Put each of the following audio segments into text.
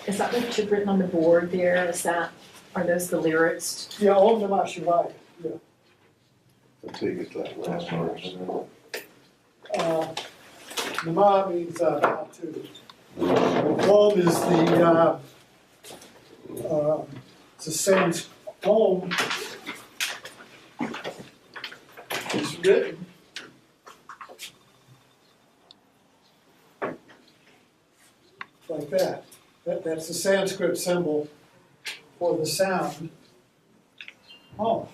Is that what you've written on the board there? Are those the lyrics? Yeah, Om Namah Shivaya, yeah. Until you get to that last verse. Namah means not to. Om is it's a Sanskrit. Om is written like that. That's the Sanskrit symbol for the sound Om.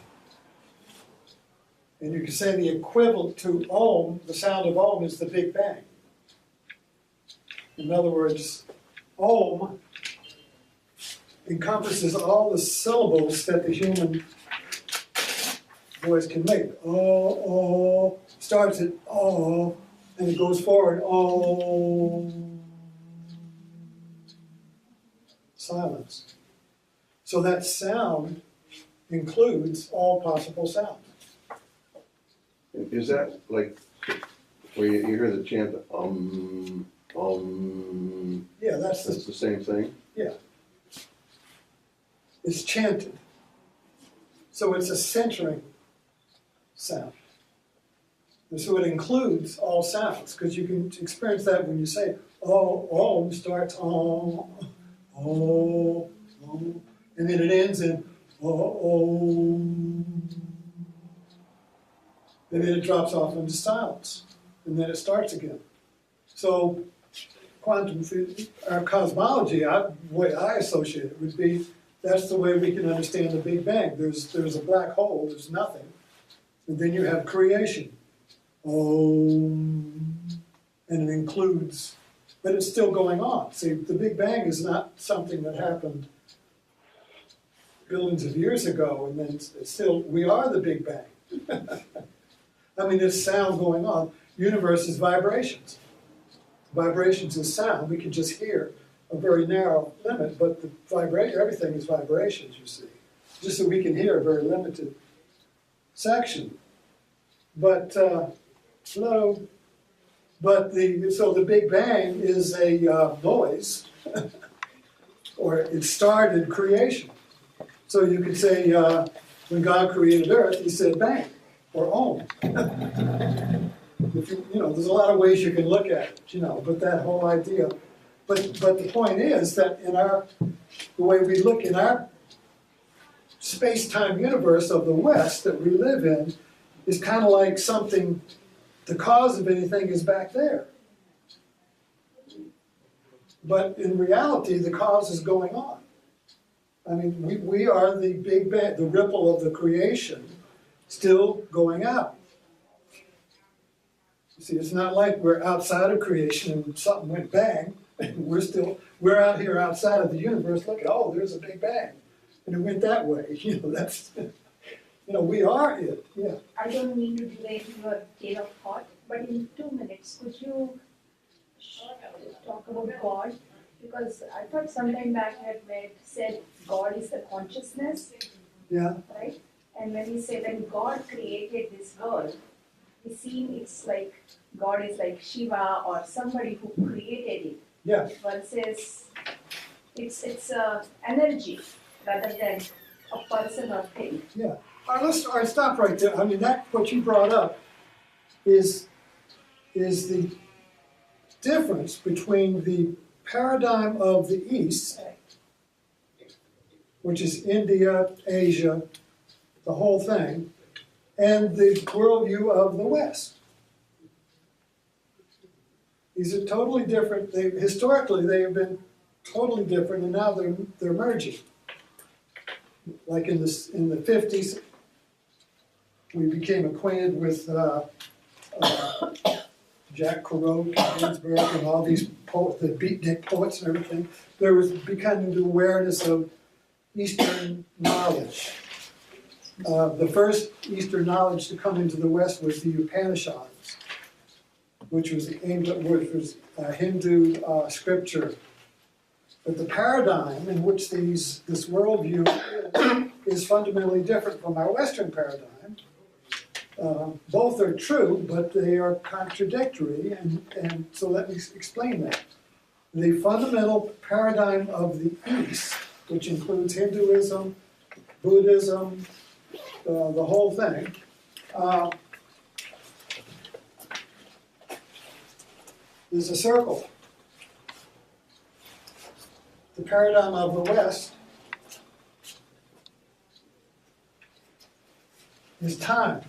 And you can say the equivalent to Om, the sound of Om, is the Big Bang. In other words, Om encompasses all the syllables that the human voice can make. Oh, starts at oh, and it goes forward, oh, silence. So that sound includes all possible sounds. Is that like where you hear the chant Yeah, that's the same thing? Yeah. It's chanted. So it's a centering sound. And so it includes all sounds, because you can experience that when you say, oh, Om starts, oh, oh, oh, and then it ends in, oh, and then it drops off into silence, and then it starts again. So quantum physics, our cosmology, the way I associate it would be, that's the way we can understand the Big Bang. There's a black hole, there's nothing, and then you have creation. And it includes, but it's still going on. See, the Big Bang is not something that happened billions of years ago, and then it's still, we are the Big Bang. I mean, there's sound going on. Universe is vibrations. Vibrations is sound. We can just hear a very narrow limit, but everything is vibrations, you see. Just so we can hear a very limited section. But, hello. But so the Big Bang is a noise, or it started creation. So you could say, when God created Earth, he said bang, or Om. There's a lot of ways you can look at it, but that whole idea. But the point is that the way we look in our space-time universe of the West that we live in is kind of like something, the cause of anything is back there. But in reality, the cause is going on. I mean, we are the Big Bang, the ripple of the creation, still going out. You see, it's not like we're outside of creation and something went bang. We're out here outside of the universe looking, oh, there's a Big Bang. And it went that way. We are it, yeah. I don't mean to delay your chain of thought, but in 2 minutes, could you talk about God? Because I thought sometime back I had said God is the consciousness, Yeah. right? And when we say when God created this world, we see it's like God is like Shiva or somebody who created it. Yeah. Versus it's energy rather than a person or thing. Yeah. All right, stop right there. I mean, what you brought up is the difference between the paradigm of the East, which is India, Asia, the whole thing, and the worldview of the West. These are totally different. Historically, they have been totally different, and now they're merging. Like in the 50s, we became acquainted with Jack Kerouac, Ginsberg, and all these poets, the beatnik poets and everything. There was becoming the awareness of Eastern knowledge. The first Eastern knowledge to come into the West was the Upanishads, which was Hindu scripture. But the paradigm in which this worldview is fundamentally different from our Western paradigm. Both are true, but they are contradictory, and so let me explain that. the fundamental paradigm of the East, which includes Hinduism, Buddhism, the whole thing, is a circle. The paradigm of the West is time.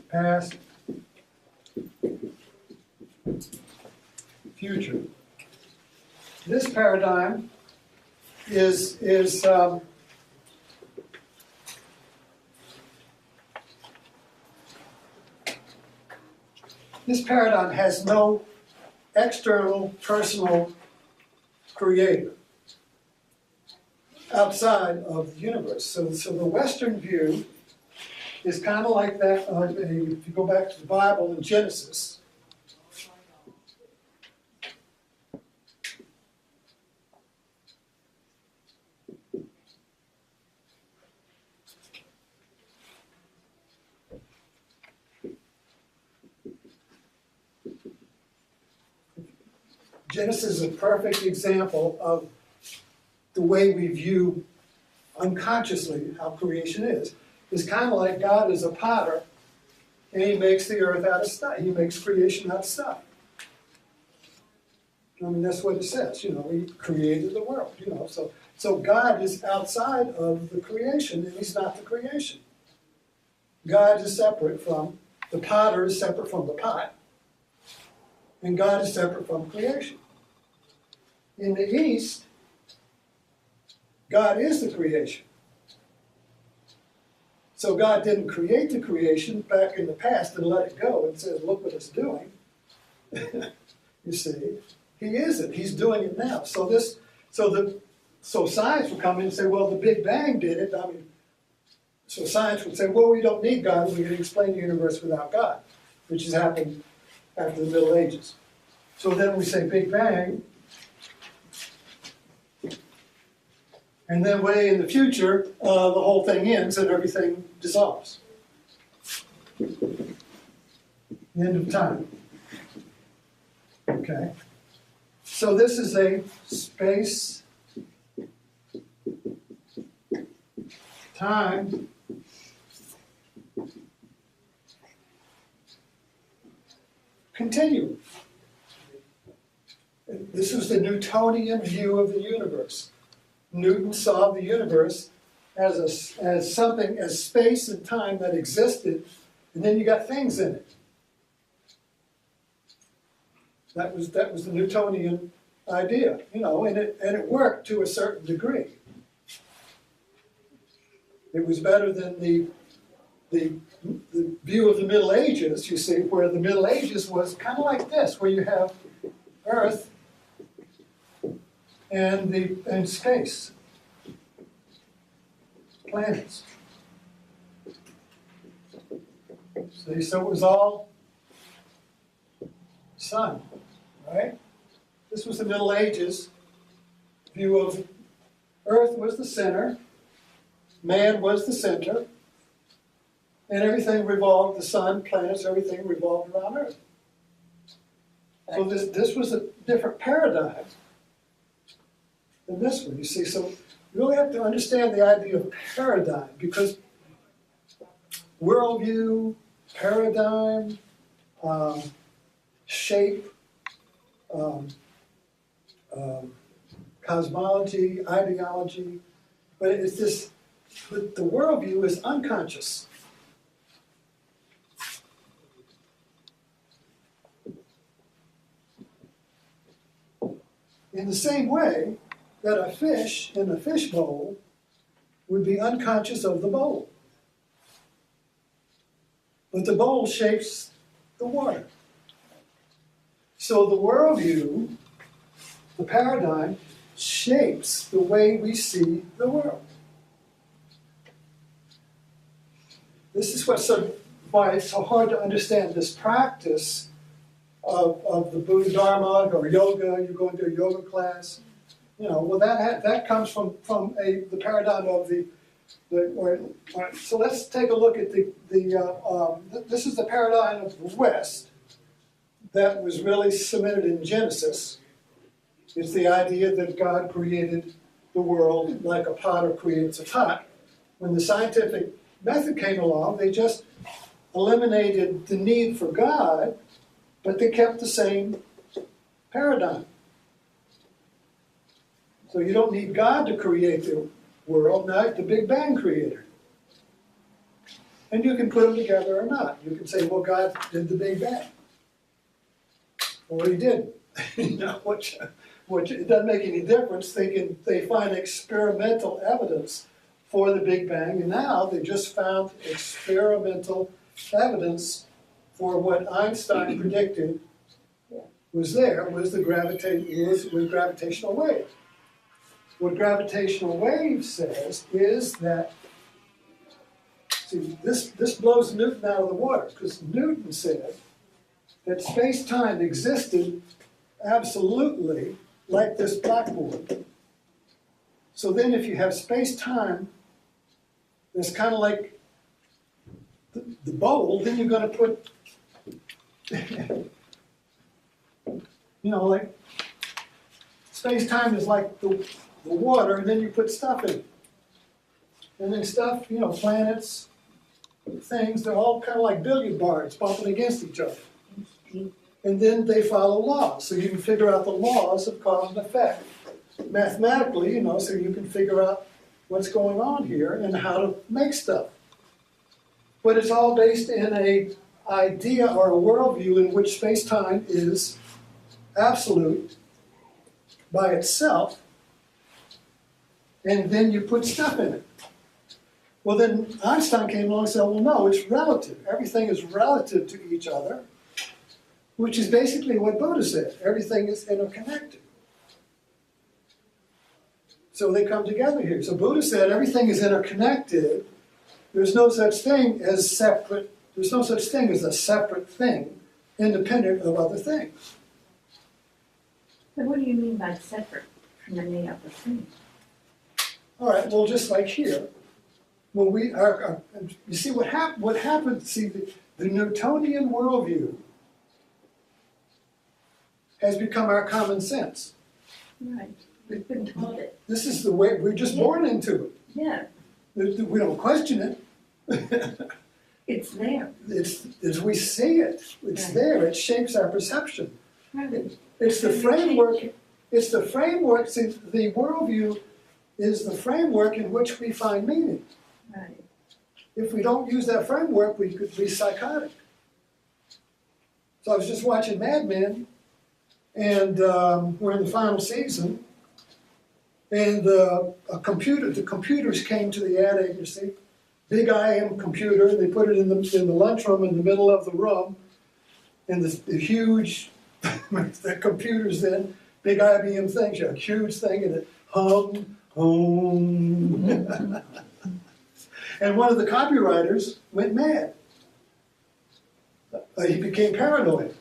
Past, future. This paradigm is this paradigm has no external personal creator outside of the universe. So the Western view is kind of like that of if you go back to the Bible in Genesis. Genesis is a perfect example of the way we view unconsciously how creation is. It's kind of like God is a potter, and he makes the earth out of stuff. He makes creation out of stuff. I mean, that's what it says. You know, he created the world. You know, so God is outside of the creation, and he's not the creation. God is separate from the potter is separate from the pot, and God is separate from creation. In the East, God is the creation. So God didn't create the creation back in the past and let it go and says, look what it's doing. You see, he is it. He's doing it now. So science would come in and say, well, the Big Bang did it. I mean, so science would say, well, we don't need God. We can explain the universe without God, which has happened after the Middle Ages. So then we say Big Bang. And then way in the future, the whole thing ends and everything dissolves. The end of time. Okay. So this is a space, time, continuum. This is the Newtonian view of the universe. Newton saw the universe as something, as space and time that existed, and then you got things in it. That was the Newtonian idea, you know, and it worked to a certain degree. It was better than the view of the Middle Ages, you see, where the Middle Ages was kind of like this, where you have Earth and space, planets. See, so it was all sun, right? This was the Middle Ages view of Earth was the center, man was the center, and everything revolved, the sun, planets, everything revolved around Earth. So this was a different paradigm than this one, you see. So you really have to understand the idea of paradigm, because worldview, paradigm, shape, cosmology, ideology, but it's this, but the worldview is unconscious. In the same way that a fish in a fish bowl would be unconscious of the bowl. But the bowl shapes the water. So the worldview, the paradigm, shapes the way we see the world. This is why it's so hard to understand this practice of the Buddha Dharma or yoga. You go into a yoga class, you know. Well, that comes from the paradigm of so let's take a look at this is the paradigm of the West, that was really cemented in Genesis. It's the idea that God created the world like a potter creates a pot. When the scientific method came along, they just eliminated the need for God, but they kept the same paradigm. So you don't need God to create the world, not the Big Bang creator. And you can put them together or not. You can say, well, God did the Big Bang. Or he didn't. You know, which it doesn't make any difference. They find experimental evidence for the Big Bang, and now they just found experimental evidence for what Einstein predicted was the gravitational wave. What gravitational wave says is that, see, this blows Newton out of the water, because Newton said that space-time existed absolutely like this blackboard. So then if you have space-time that's kind of like the bowl, then you're going to put, you know, like space-time is like the water, and then you put stuff in it. And then stuff, you know, planets, things, they're all kind of like billiard balls bumping against each other. And then they follow laws, so you can figure out the laws of cause and effect mathematically, you know, so you can figure out what's going on here and how to make stuff. But it's all based in an idea or a worldview in which space-time is absolute by itself, and then you put stuff in it. Well, then Einstein came along and said, well, no, it's relative. Everything is relative to each other, which is basically what Buddha said. Everything is interconnected. So they come together here. So Buddha said everything is interconnected. There's no such thing as separate. There's no such thing as a separate thing, independent of other things. But what do you mean by separate from any other thing? All right. Well, just like here, when we are, you see what happened. See, the Newtonian worldview has become our common sense. Right. We've been taught it. This is the way we're just born into it. Yeah, We don't question it. it's there. It's as we see it. It's Right. there. It shapes our perception. Right. It's the framework. It's the framework. See, the worldview is the framework in which we find meaning. Right. If we don't use that framework, we could be psychotic. So I was just watching Mad Men, and we're in the final season, and the computers came to the ad agency, big IM computer, and they put it in the lunchroom in the middle of the room, and the huge, the computers then, big IBM things, a huge thing, and it hummed, hum. And one of the copywriters went mad. He became paranoid.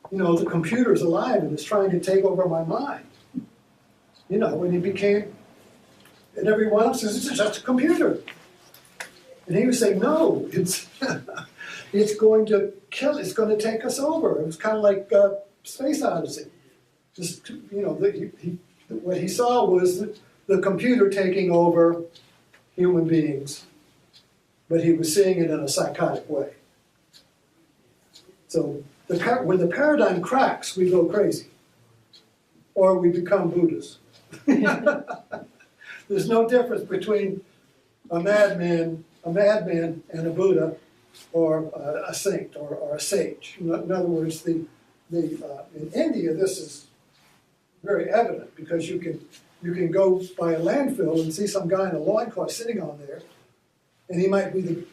You know, the computer's alive and it's trying to take over my mind. You know, when he became, and everyone else says, it's just a computer. And he was saying, no, it's going to kill, it's going to take us over. It was kind of like Space Odyssey. Just, you know, what he saw was the computer taking over human beings, but he was seeing it in a psychotic way. So when the paradigm cracks, we go crazy, or we become Buddhas. There's no difference between a madman and a Buddha, or a saint, or a sage. In other words, in India, this is very evident, because you can go by a landfill and see some guy in a loincloth sitting on there, and he might be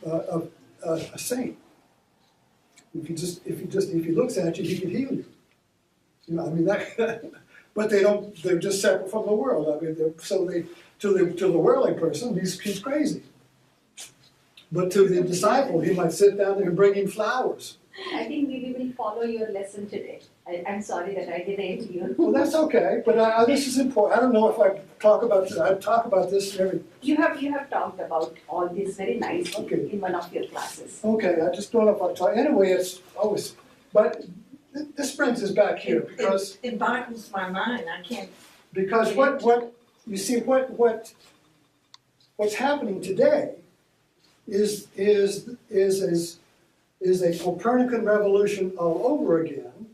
a saint. If he looks at you, he can heal you. You know, I mean that. But they don't. They're just separate from the world. I mean, to the worldly person, he's crazy. But to the disciple, he might sit down there and bring him flowers. I think we will follow your lesson today. I'm sorry that I derailed you. Well, that's okay. But this is important. I don't know if I talk about this in every. You have talked about all this very nicely Okay. in one of your classes. Okay, I just don't know if I talk. Anyway, it's always. But This brings us back here, because It boggles my mind, I can't. Because what, you see, what's happening today is a Copernican revolution all over again,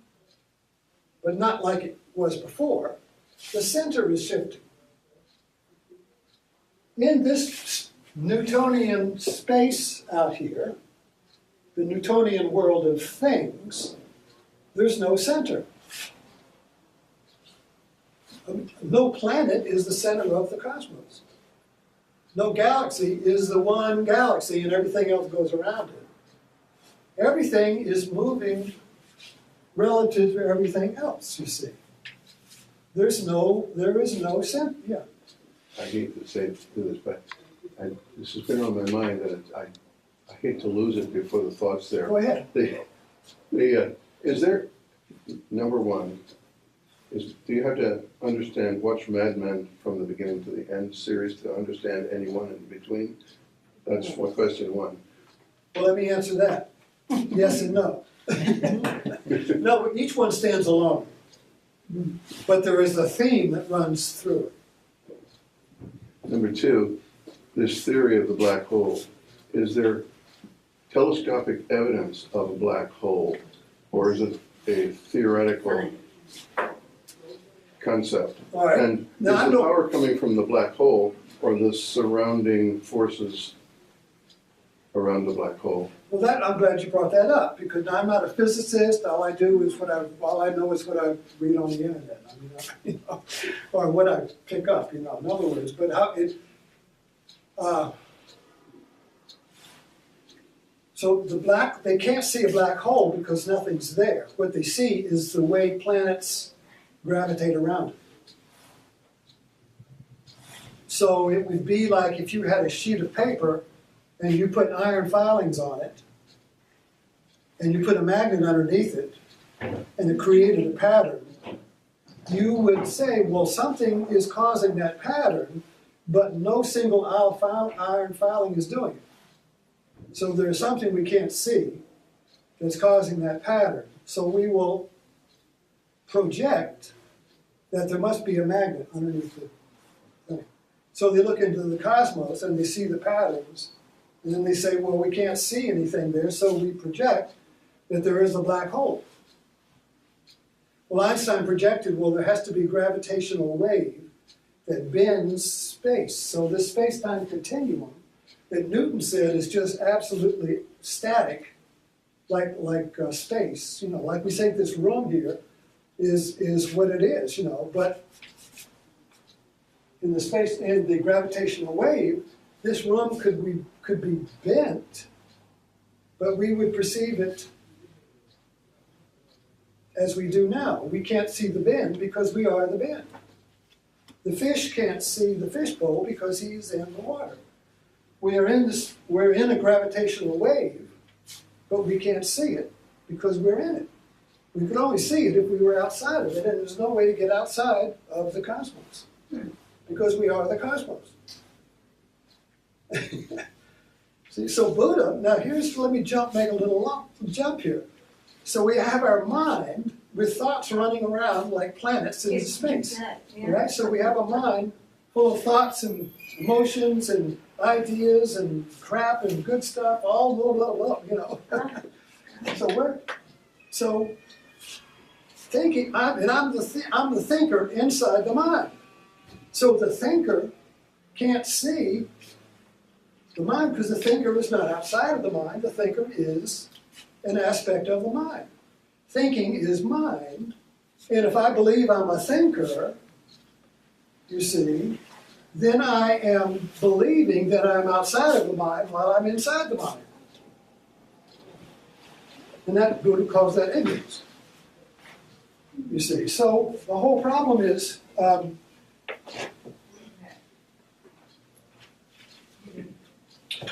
but not like it was before. The center is shifting. In this Newtonian space out here, the Newtonian world of things, there's no center. No planet is the center of the cosmos. No galaxy is the one galaxy and everything else goes around it. Everything is moving relative to everything else, you see. There is no center, yeah. I hate to say this, but this has been on my mind, that I hate to lose it before the thought's there. Go ahead. Is there, number one, do you have to understand watch Mad Men from the beginning to the end series to understand anyone in between? That's what question one. Well, let me answer that. Yes and no. No, each one stands alone. But there is a theme that runs through it. Number two, this theory of the black hole. Is there telescopic evidence of a black hole, or is it a theoretical concept? All right. And Now, is the power coming from the black hole or the surrounding forces around the black hole? Well, that, I'm glad you brought that up, because I'm not a physicist. All I know is what I read on the internet. I mean, you know, or what I pick up, you know, in other words. But how it, so they can't see a black hole because nothing's there. What they see is the way planets gravitate around it. So it would be like if you had a sheet of paper and you put iron filings on it, and you put a magnet underneath it, and it created a pattern, you would say, well, something is causing that pattern, but no single iron filing is doing it. So there's something we can't see that's causing that pattern. So we will project that there must be a magnet underneath the thing. So they look into the cosmos and they see the patterns, and then they say, well, we can't see anything there, so we project that there is a black hole. Well, Einstein projected, well, there has to be a gravitational wave that bends space. So this space-time continuum that Newton said is just absolutely static, like space. You know, like we say, this room here is what it is, you know, but in the gravitational wave, this room could be bent, but we would perceive it as we do now. We can't see the bend because we are the bend. The fish can't see the fishbowl because he's in the water. We're in a gravitational wave, but we can't see it because we're in it. We could only see it if we were outside of it, and there's no way to get outside of the cosmos because we are the cosmos. See, so Buddha, now let me make a little jump here. So we have our mind with thoughts running around like planets in space, right? So we have a mind full of thoughts and emotions and ideas and crap and good stuff, all blah, you know. So thinking, I'm the thinker inside the mind. So the thinker can't see the mind because the thinker is not outside of the mind. The thinker is an aspect of the mind. Thinking is mind, and if I believe I'm a thinker, you see, then I am believing that I'm outside of the mind while I'm inside the mind. And that Buddha calls that ignorance. You see, so the whole problem is,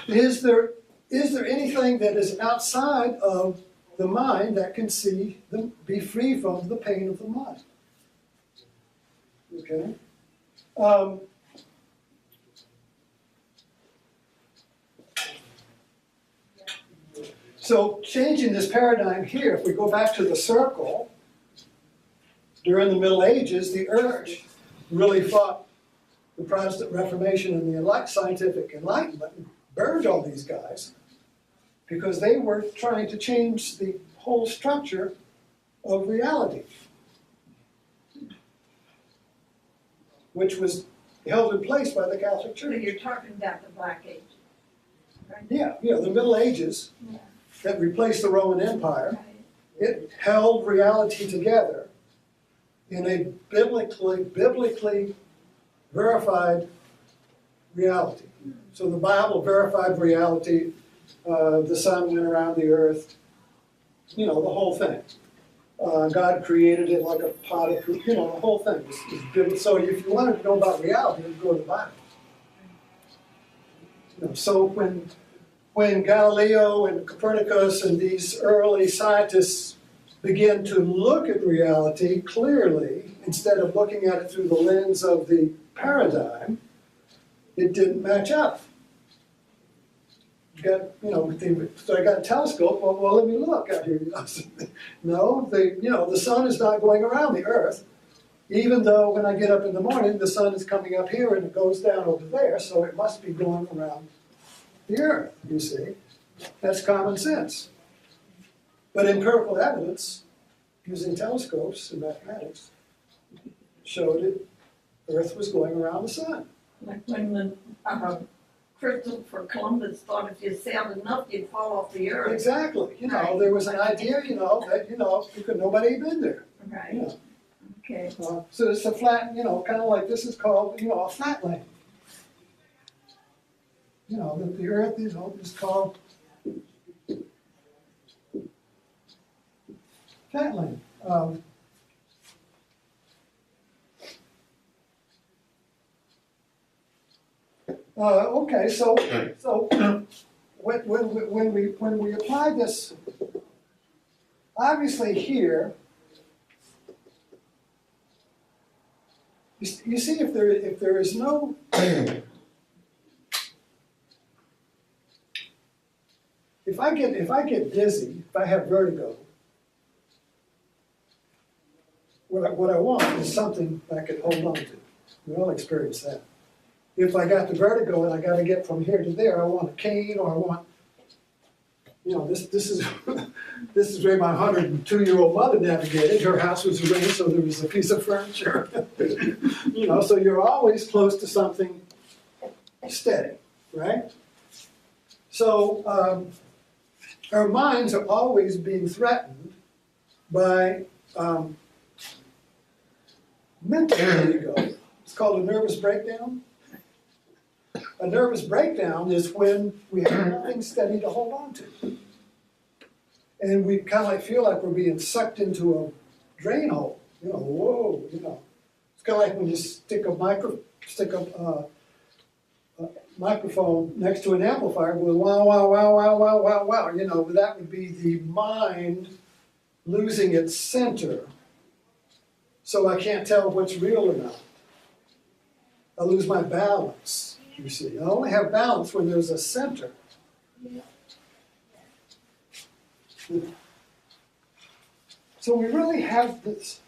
is there anything that is outside of the mind that can be free from the pain of the mind? Okay? So changing this paradigm here, if we go back to the circle, during the Middle Ages, the Church really fought the Protestant Reformation and the scientific Enlightenment and burned all these guys because they were trying to change the whole structure of reality, which was held in place by the Catholic So Church. you're talking about the Black Age, right? Yeah, the Middle Ages Yeah. that replaced the Roman Empire, Right. it held reality together in a biblically verified reality. So the Bible verified reality, the sun went around the earth, the whole thing. God created it like a pot of, the whole thing. So if you wanted to know about reality, you go to the Bible. So when Galileo and Copernicus and these early scientists began to look at reality clearly, instead of looking at it through the lens of the paradigm, it didn't match up. So I got a telescope, well, let me look out here. No, the sun is not going around the earth, even though when I get up in the morning, the sun is coming up here and it goes down over there, so it must be going around the earth, you see. That's common sense. But empirical evidence, using telescopes and mathematics, showed it, Earth was going around the sun. Like when the Christopher Columbus thought if you sailed enough, you'd fall off the earth. Exactly. There was an idea, that, nobody had been there. Right. Yeah. Okay. So it's a flat, kind of like this is called, a flatland. That the earth, is called flatland. Okay, so when we apply this, obviously here, you see if there is no if I get dizzy, if I have vertigo, what I want is something I can hold on to. We all experience that. If I got the vertigo and I got to get from here to there, I want a cane, or I want, this is this is where my 102-year-old mother navigated. Her house was arranged so there was a piece of furniture. So you're always close to something steady, right? So our minds are always being threatened by mental vertigo. It's called a nervous breakdown. A nervous breakdown is when we have nothing steady to hold on to. And we kind of feel like we're being sucked into a drain hole. Whoa, It's kind of like when you stick a microphone next to an amplifier with wow, wow, wow, wow, wow, wow, wow. That would be the mind losing its center. So I can't tell what's real or not. I lose my balance. You see, I only have balance when there's a center. So we really have this,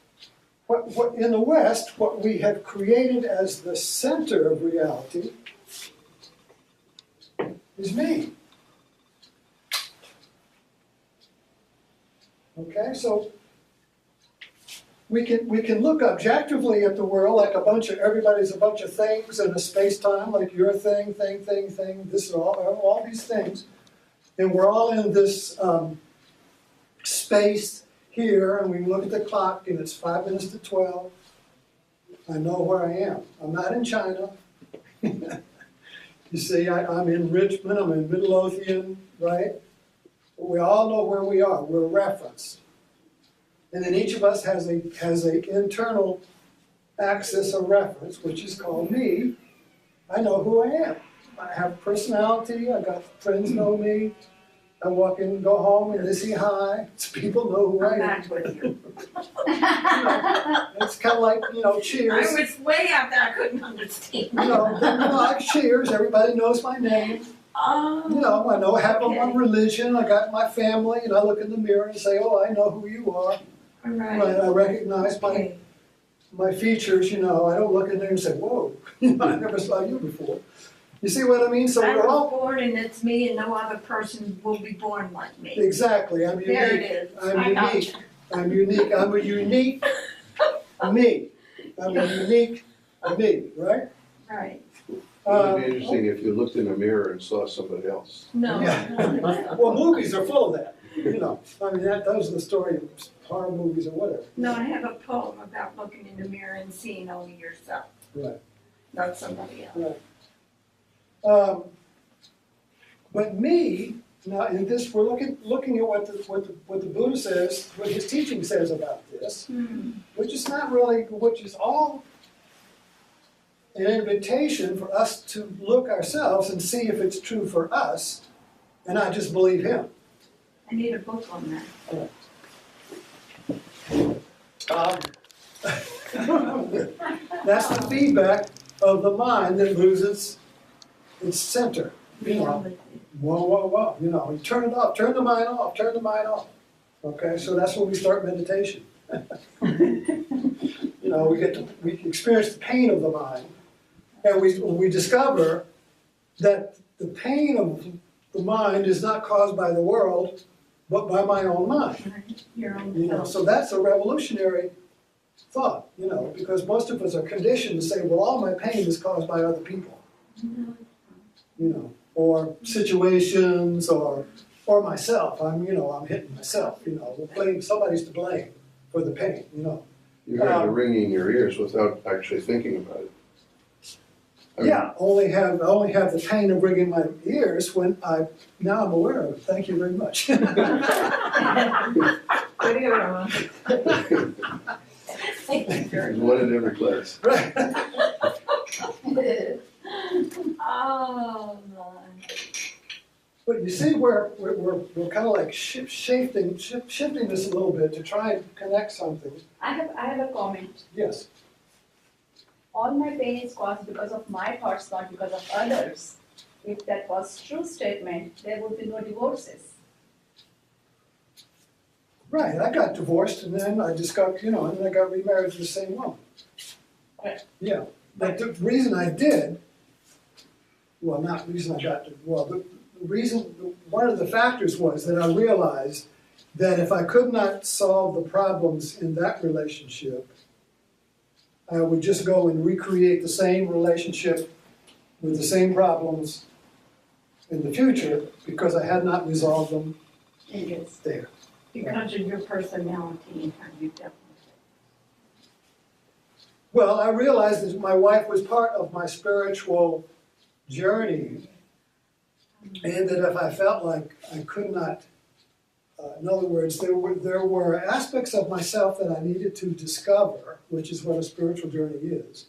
what in the West, what we have created as the center of reality is me. Okay, so we can look objectively at the world like everybody's a bunch of things in a space-time, like your thing, this is all these things. And we're all in this space here, and we look at the clock and it's 5 minutes to 12. I know where I am. I'm not in China. You see, I'm in Richmond, I'm in Midlothian, right? But we all know where we are. We're referenced. And then each of us has a internal axis of reference, which is called me. I know who I am. I have personality. I got friends know me. I walk in, go home, and they say hi. People know who I I'm am. back with you. It's kind of like, Cheers. I was way out there, I couldn't understand. Like Cheers. Everybody knows my name. You know, I know I have Okay. one religion, I got my family, and I look in the mirror and say, oh, I know who you are. All right. Right, I recognize Okay. my features, you know, I don't look in there and say, whoa, I never saw you before. You see what I mean? So I we're was all, born and it's me and no other person will be born like me. exactly, I'm unique. There it is. I'm I got unique. I'm unique. I'm a unique me. I'm a unique me, right? Right. It would be interesting if you looked in a mirror and saw somebody else. No. Yeah. Well, movies are full of that, you know. I mean, those are the story of horror movies or whatever. No, I have a poem about looking in the mirror and seeing only yourself, Right. not somebody else. Right. But me, now in this, we're looking at what the Buddha says, what his teaching says about this, which is not really, which is all an invitation for us to look ourselves and see if it's true for us, and not just believe him. I need a book on that. That's the feedback of the mind that loses its center. You know, whoa, you know, you turn it off, turn the mind off, turn the mind off. Okay, so that's when we start meditation. You know, we experience the pain of the mind, and we discover that the pain of the mind is not caused by the world, but by my own mind. Your own You know, self. so that's a revolutionary thought, you know, because most of us are conditioned to say, well, all my pain is caused by other people, you know, or situations, or myself. I'm hitting myself, you know, somebody's to blame for the pain, you know. You heard the ringing in your ears without actually thinking about it. I mean, Yeah, I only have the pain of ringing my ears when now I'm aware of it. Thank you very much. Way to go, Ron. There's one in every class. Right. Oh, my. But you see, we're kind of like shifting this a little bit to try and connect something. I have a comment. Yes. All my pain is caused because of my thoughts, not because of others. If that was true statement, there would be no divorces. Right, I got divorced and then I discovered, you know, and then I got remarried to the same woman. Right. Yeah, but the reason I did, well, not the reason I got, the reason, one of the factors was that I realized that if I could not solve the problems in that relationship, I would just go and recreate the same relationship with the same problems in the future because I had not resolved them It is. there. Because of your personality and how you dealt with Well, I realized that my wife was part of my spiritual journey, and that if I felt like I could not, in other words, there were aspects of myself that I needed to discover, which is what a spiritual journey is,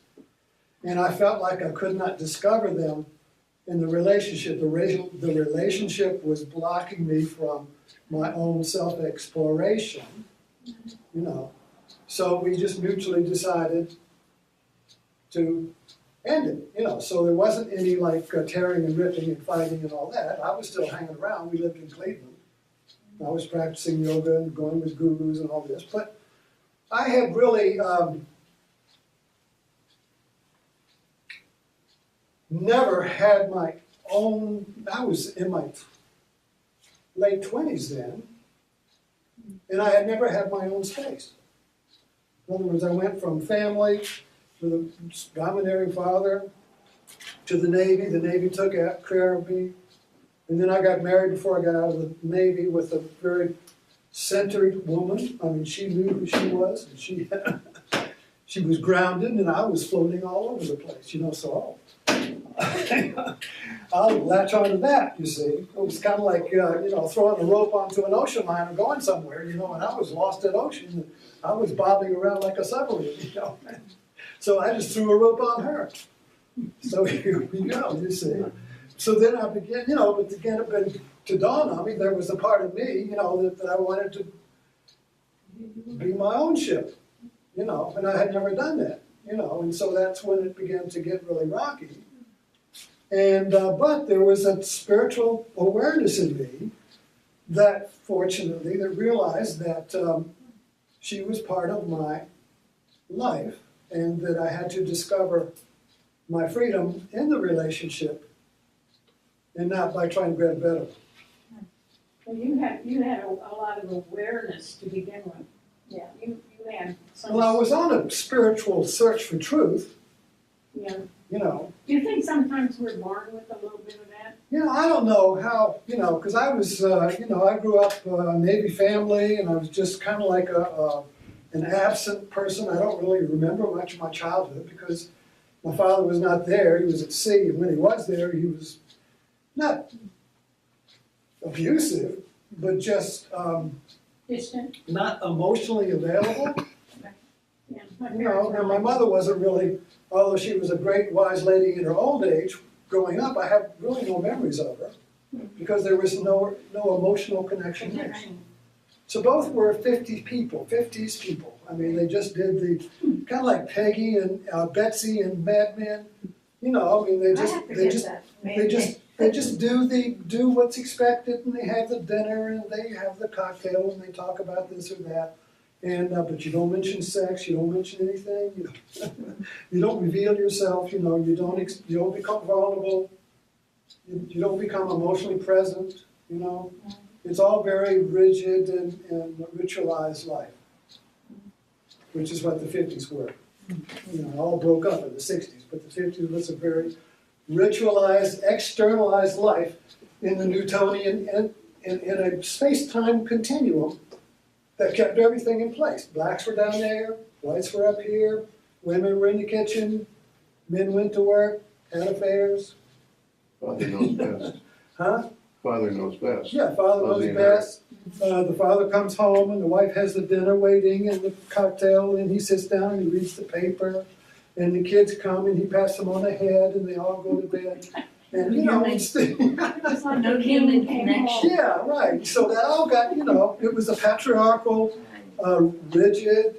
and I felt like I could not discover them in the relationship. The relationship was blocking me from my own self-exploration, you know. So we just mutually decided to end it, you know. So there wasn't any like tearing and ripping and fighting and all that. I was still hanging around. We lived in Cleveland. I was practicing yoga and going with gurus and all this. But I had really never had my own, I was in my late 20s then, and I had never had my own space. In other words, I went from family with a domineering father to the Navy. The Navy took care of me. And then I got married before I got out of the Navy with a very centered woman. I mean, she knew who she was, and she was grounded, and I was floating all over the place, you know, so I'll latch onto that, you see. It was kind of like, you know, throwing a rope onto an ocean liner going somewhere, you know, and I was lost at ocean. I was bobbing around like a submarine, you know. So I just threw a rope on her. So here we go, you see. So then I began, you know, but to dawn on me, there was a part of me, you know, that I wanted to be my own ship, you know, and I had never done that, you know, and so that's when it began to get really rocky. And, but there was a spiritual awareness in me that fortunately, that realized that she was part of my life and that I had to discover my freedom in the relationship and not by trying to get a better one. Well, you had a lot of awareness to begin with. Yeah. You had some. Well, I was on a spiritual search for truth, Yeah. you know. Do you think sometimes we're born with a little bit of that? You know, I don't know how, you know, because I was, you know, I grew up Navy family and I was just kind of like an absent person. I don't really remember much of my childhood because my father was not there. He was at sea, and when he was there, he was not abusive, but just Distant? not emotionally available. Yeah. My You know, parents were and my like- mother wasn't really, although she was a great wise lady in her old age, growing up, I have really no memories of her because there was no emotional connection there. So both were 50s people. I mean, they just did the, kind of like Peggy and Betsy and Mad Men. You know, I mean, I have to get that. they just do what's expected, and they have the dinner, and they have the cocktail, and they talk about this or that. And but you don't mention sex, you don't mention anything, you don't reveal yourself, you know, you don't become vulnerable, you don't become emotionally present, you know. It's all very rigid and ritualized life, which is what the 50s were. You know, it all broke up in the 60s, but the 50s was a very ritualized, externalized life in the Newtonian and in a space-time continuum that kept everything in place. Blacks were down there, whites were up here, women were in the kitchen, men went to work, had affairs. Father knows best. Huh? Father knows best. Yeah, father knows Fuzzy and best. The father comes home and the wife has the dinner waiting and the cocktail, and he sits down and he reads the paper. And the kids come and he passes them on the head and they all go to bed. And you know, it's It was like No the king human came connection. home. yeah, right. So that all got, you know, it was a patriarchal, rigid,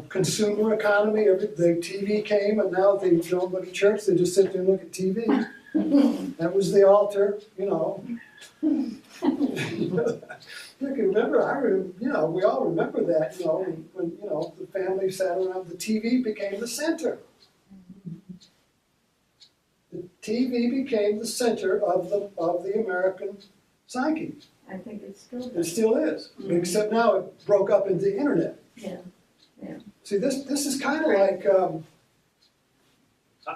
consumer economy. The TV came and now they don't go to church, they just sit there and look at TV. That was the altar, you know. You can remember, you know, we all remember that, you know, when, you know, the family sat around, the TV became the center. The TV became the center of the American psyche. I think it's still It there. still is, except now it broke up into the internet. Yeah, yeah. See, this is kind of like,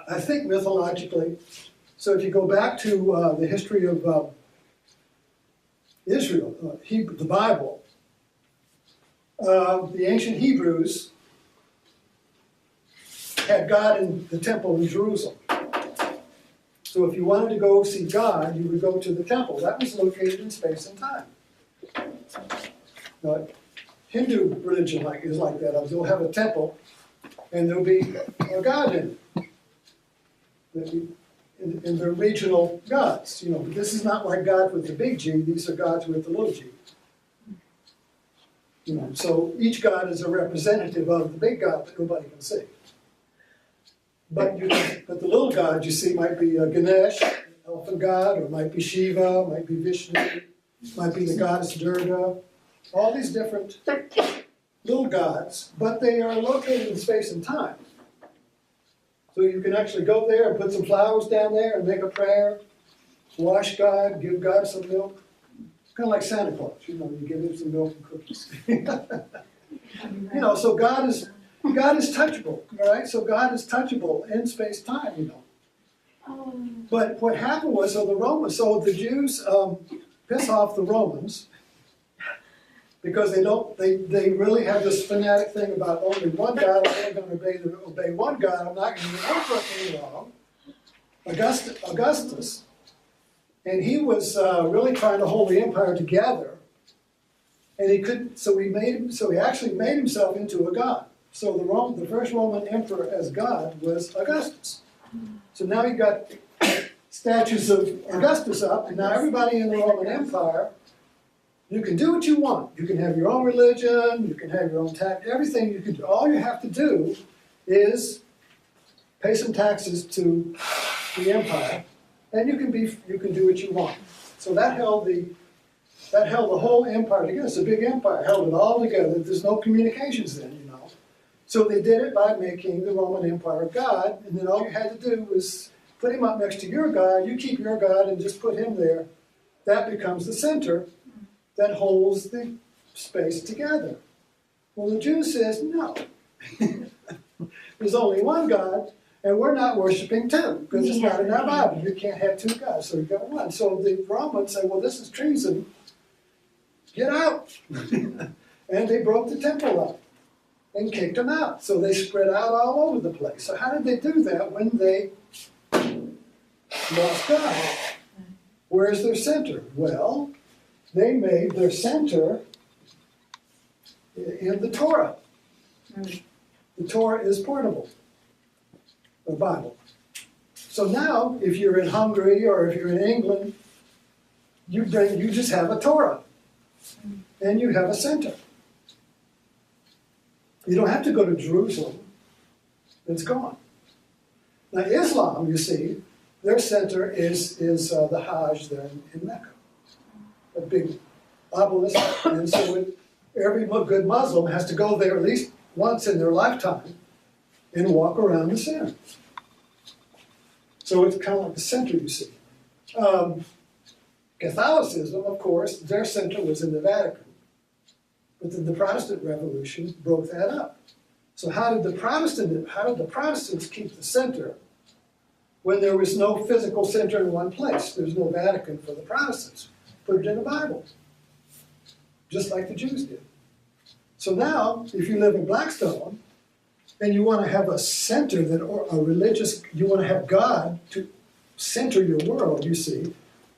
I think mythologically, so if you go back to the history of Israel, the Bible, the ancient Hebrews had God in the temple in Jerusalem. So if you wanted to go see God, you would go to the temple. That was located in space and time. Hindu religion is like that. They'll have a temple, and there'll be a god in it. And they're regional gods, you know. But this is not like God with the big G. These are gods with the little g. You know, so each god is a representative of the big god that nobody can see. But the little god you see might be Ganesh, elephant god, or might be Shiva, might be Vishnu, might be the goddess Durga. All these different little gods, but they are located in space and time. So you can actually go there and put some flowers down there and make a prayer, wash God, give God some milk. It's kind of like Santa Claus, you know, you give him some milk and cookies. You know, so God is touchable, all right? So God is touchable in space-time, you know. But what happened was, so the Jews piss off the Romans because they really have this fanatic thing about only one God. I'm only going to obey one God. I'm not going to do anything wrong. Augustus, and he was really trying to hold the empire together, and he couldn't. So he actually made himself into a god. So the first Roman emperor as god was Augustus. So now you got statues of Augustus up, and now everybody in the Roman Empire. You can do what you want. You can have your own religion, you can have your own tax, everything you can do. All you have to do is pay some taxes to the empire, and you can do what you want. So that held the whole empire together. It's a big empire, held it all together. There's no communications then, you know. So they did it by making the Roman Empire God, and then all you had to do was put him up next to your God, you keep your God and just put him there. That becomes the center that holds the space together. Well, the Jew says, no. There's only one God, and we're not worshiping two, because it's not in our Bible. You can't have two gods, so you've got one. So the Romans say, well, this is treason. Get out. And they broke the temple up and kicked them out. So they spread out all over the place. So how did they do that when they lost God? Where's their center? Well, they made their center in the Torah. The Torah is portable, the Bible. So now, if you're in Hungary or if you're in England, you just have a Torah, and you have a center. You don't have to go to Jerusalem. It's gone. Now Islam, you see, their center is the Hajj there in Mecca, a big obelisk, and so every good Muslim has to go there at least once in their lifetime and walk around the center. So it's kind of like the center, you see. Catholicism, of course, their center was in the Vatican. But then the Protestant Revolution broke that up. So how did the Protestants keep the center when there was no physical center in one place? There's no Vatican for the Protestants. Put it in the Bible, just like the Jews did. So now, if you live in Blackstone, and you want to have a center you want to have God to center your world, you see,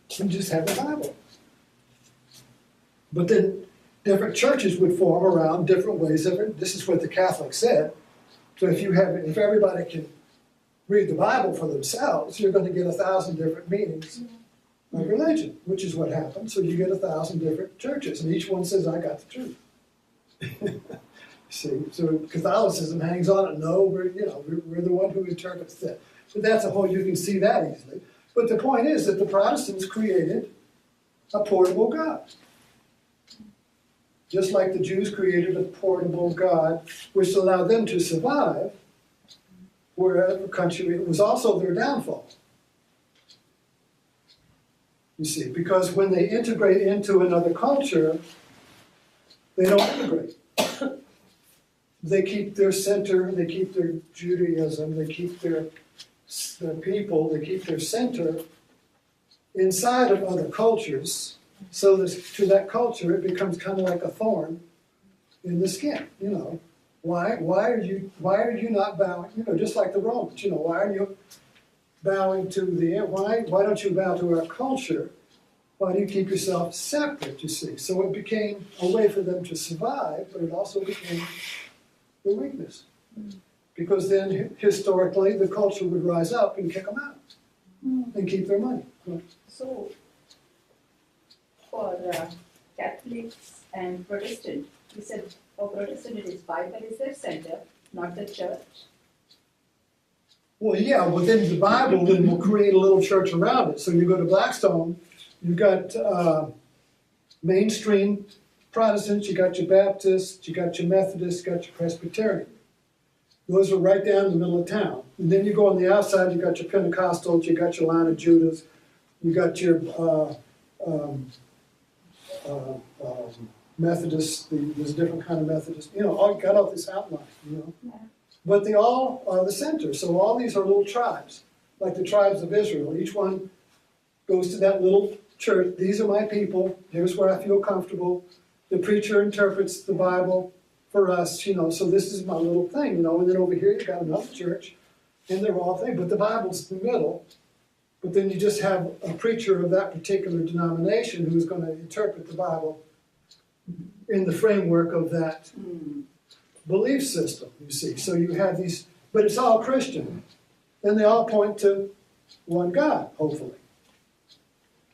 you just have the Bible. But then different churches would form around different ways of it. This is what the Catholics said. So if everybody can read the Bible for themselves, you're going to get 1,000 different meanings of religion, which is what happened. So you get 1,000 different churches, and each one says, I got the truth. See, so Catholicism hangs on it. No, we're the one who interprets that. So that's a whole, you can see that easily. But the point is that the Protestants created a portable God. Just like the Jews created a portable God, which allowed them to survive, wherever country, it was also their downfall. You see, because when they integrate into another culture, they don't integrate. They keep their center, they keep their Judaism, they keep their people, they keep their center inside of other cultures, so that to that culture it becomes kind of like a thorn in the skin. You know, why are you not bowing? You know, just like the Romans. You know, why are you bowing to why don't you bow to our culture? Why do you keep yourself separate? You see, so it became a way for them to survive, but it also became their weakness, because then historically the culture would rise up and kick them out and keep their money. So, for Catholics and Protestant, you said for Protestant it is Bible is their center, not the church. Well, yeah, well then the Bible then will create a little church around it. So you go to Blackstone, you've got mainstream Protestants, you got your Baptists, you got your Methodists, you got your Presbyterian. Those are right down in the middle of town. And then you go on the outside, you got your Pentecostals, you got your Line of Judas, you got your Methodists, there's a different kind of Methodists, you know, all got all this outline, you know. Yeah. But they all are the center. So all these are little tribes, like the tribes of Israel. Each one goes to that little church. These are my people. Here's where I feel comfortable. The preacher interprets the Bible for us, you know, so this is my little thing, you know. And then over here you've got another church, and they're all things, but the Bible's in the middle. But then you just have a preacher of that particular denomination who's going to interpret the Bible in the framework of that belief system, you see. So you have these, but it's all Christian. And they all point to one God, hopefully.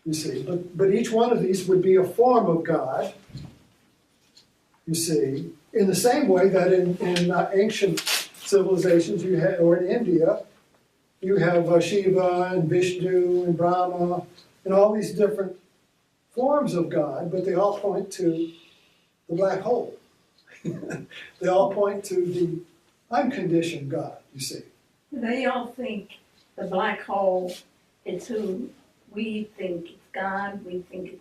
You see, but each one of these would be a form of God, you see, in the same way that in ancient civilizations you had, or in India, you have Shiva and Vishnu and Brahma and all these different forms of God, but they all point to the black hole. They all point to the unconditioned God, you see. They all think the black hole is who we think it's God, we think it's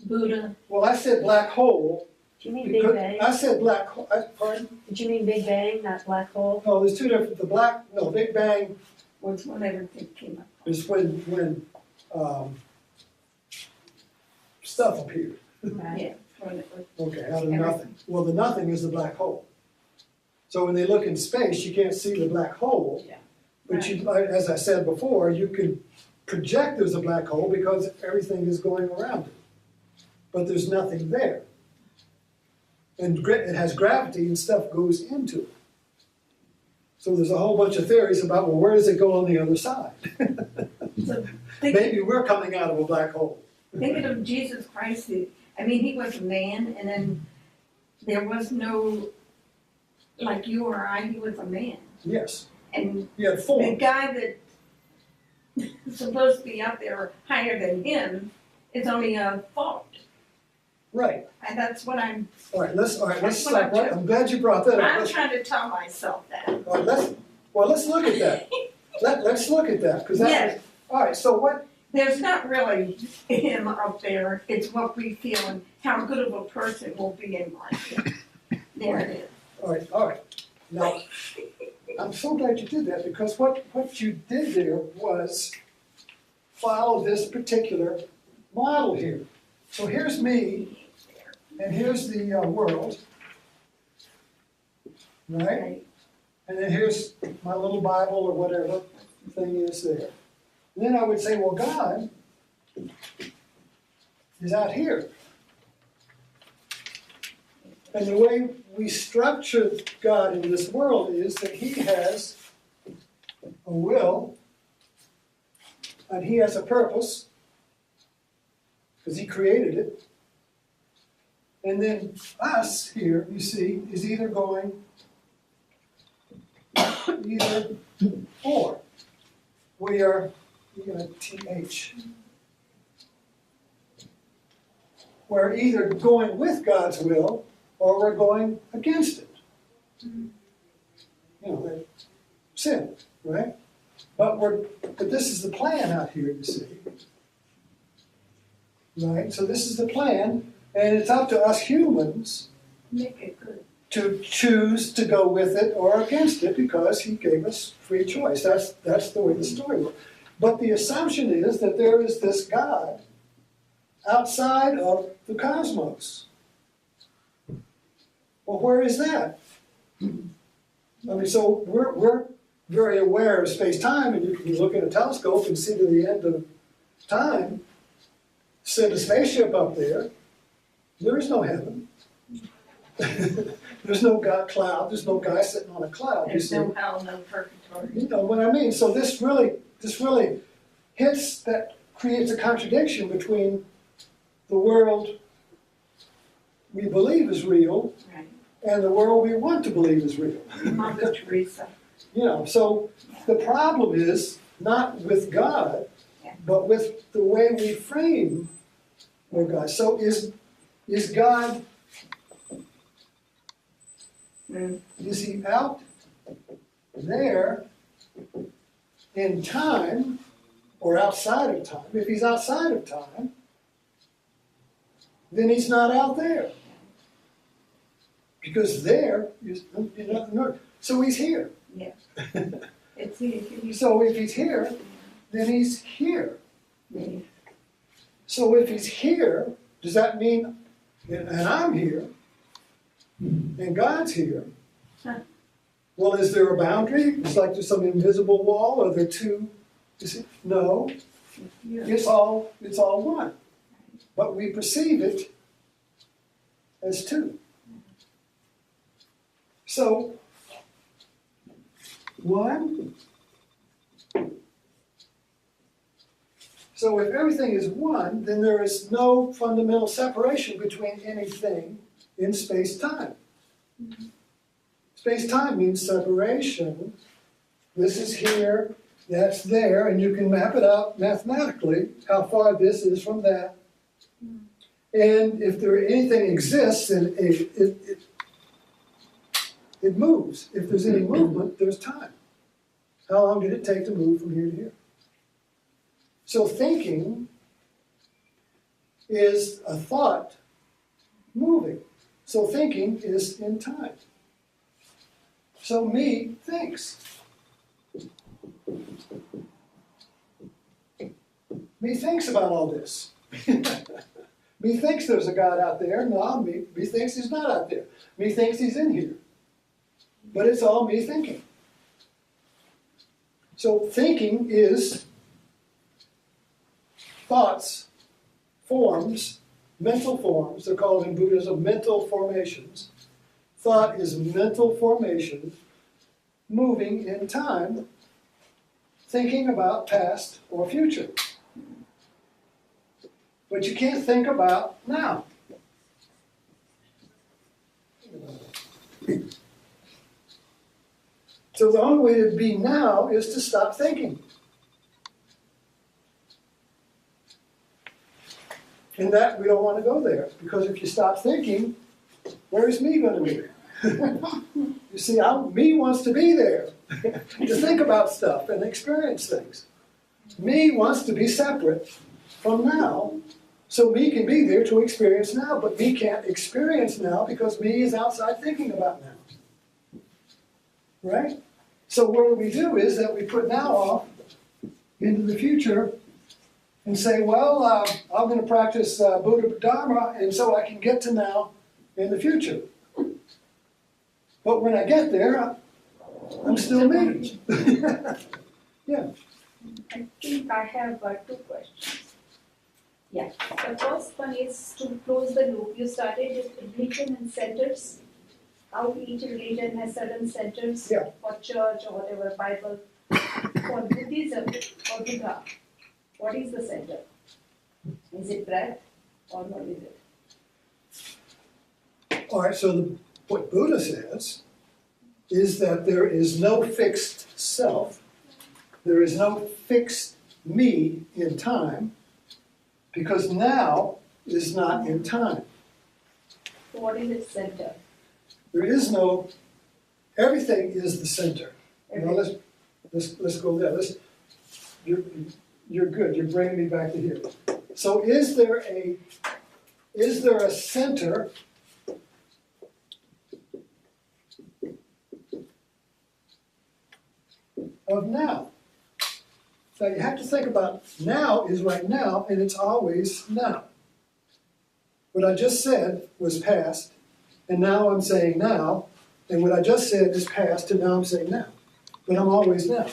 Buddha. Well, I said black hole. Do you mean Big because Bang? I said black hole, pardon? Did you mean Big Bang, not black hole? No, there's two different, Big Bang Was when everything came up. is when stuff appeared. Yeah, when it was, Okay, out of nothing. Well, the nothing is the black hole. So when they look in space, you can't see the black hole. Yeah. But you, as I said before, you can project there's a black hole because everything is going around it. But there's nothing there. And it has gravity and stuff goes into it. So there's a whole bunch of theories about, well, where does it go on the other side? so think, Maybe we're coming out of a black hole. thinking of Jesus Christ, I mean, he was a man, and then there was no, like you or I, he was a man. Yes, And he had the form. guy that is supposed to be out there higher than him is only a thought. Right. And that's what I'm, All right, let's That's stop what right. I'm glad you brought that up. I'm Let's- trying to tell myself that. all right, let's look at that. Let's look at that, because Yes. all right, so what, There's not really him up there, it's what we feel and how good of a person we'll be in life. There it is. all right. Now, I'm so glad you did that, because what you did there was follow this particular model here. So here's me, and here's the world, right? Right. And then here's my little Bible or whatever thing is there. And then I would say, well, God is out here. And the way we structure God in this world is that he has a will, and he has a purpose, because he created it. And then us here, you see, is either going either or. We are, you're gonna TH. We're either going with God's will or we're going against it. You know, that sin, right? But this is the plan out here, you see. Right? So this is the plan, and it's up to us humans Make it good. to choose to go with it or against it, because he gave us free choice. That's the way the story works. But the assumption is that there is this God outside of the cosmos. Well, where is that? I mean, so we're very aware of space-time, and you can look at a telescope and see to the end of time, send a spaceship up there. There is no heaven. There's no God cloud. There's no guy sitting on a cloud. There's no hell, no purgatory. You know what I mean? So this really hits that, creates a contradiction between the world we believe is real Right. and the world we want to believe is real. Mother Teresa. You know, so the problem is not with God, but with the way we frame with God. So is God, is he out there in time or outside of time? If he's outside of time, then he's not out there. Because there is nothing more. So he's here. Yes. It's easy. So if he's here, then he's here. Yeah. So if he's here, does that mean, and I'm here, and God's here? Huh. Well, is there a boundary? It's like there's some invisible wall, or there two? No, Yeah. it's all one. But we perceive it as two. So, one. So if everything is one, then there is no fundamental separation between anything in space-time. Space-time means separation. This is here, that's there, and you can map it out mathematically, how far this is from that. And if anything exists, then it moves. If there's any movement, there's time. How long did it take to move from here to here? So thinking is a thought moving. So thinking is in time. So me thinks. Me thinks about all this. Me thinks there's a God out there. No, me thinks he's not out there. Me thinks he's in here. But it's all me thinking. So thinking is thoughts, forms, mental forms. They're called in Buddhism mental formations. Thought is mental formation moving in time, thinking about past or future. But you can't think about now. So the only way to be now is to stop thinking. And that we don't want to go there, because if you stop thinking, where's me going to be? You see, me wants to be there, to think about stuff and experience things. Me wants to be separate from now, so me can be there to experience now, but me can't experience now because me is outside thinking about now. Right? So what we do is that we put now off into the future and say, well, I'm going to practice Buddha Dharma, and so I can get to now in the future. But when I get there, I'm still me. Yeah. I think I have two questions. Yeah, the first one is to close the loop. You started with religion and centers. How each religion has certain centers Yeah. for church or whatever, Bible. For Buddhism or Buddha, what is the center? Is it breath or what is it? All right, so what Buddha says is that there is no fixed self, there is no fixed me in time, because now is not in time. So what is its center? There is no, everything is the center. Now let's go there. You're good, you're bringing me back to here. So is there a center of now? So you have to think about now is right now, and it's always now. What I just said was past, and now I'm saying now, and what I just said is past, and now I'm saying now. But I'm always now.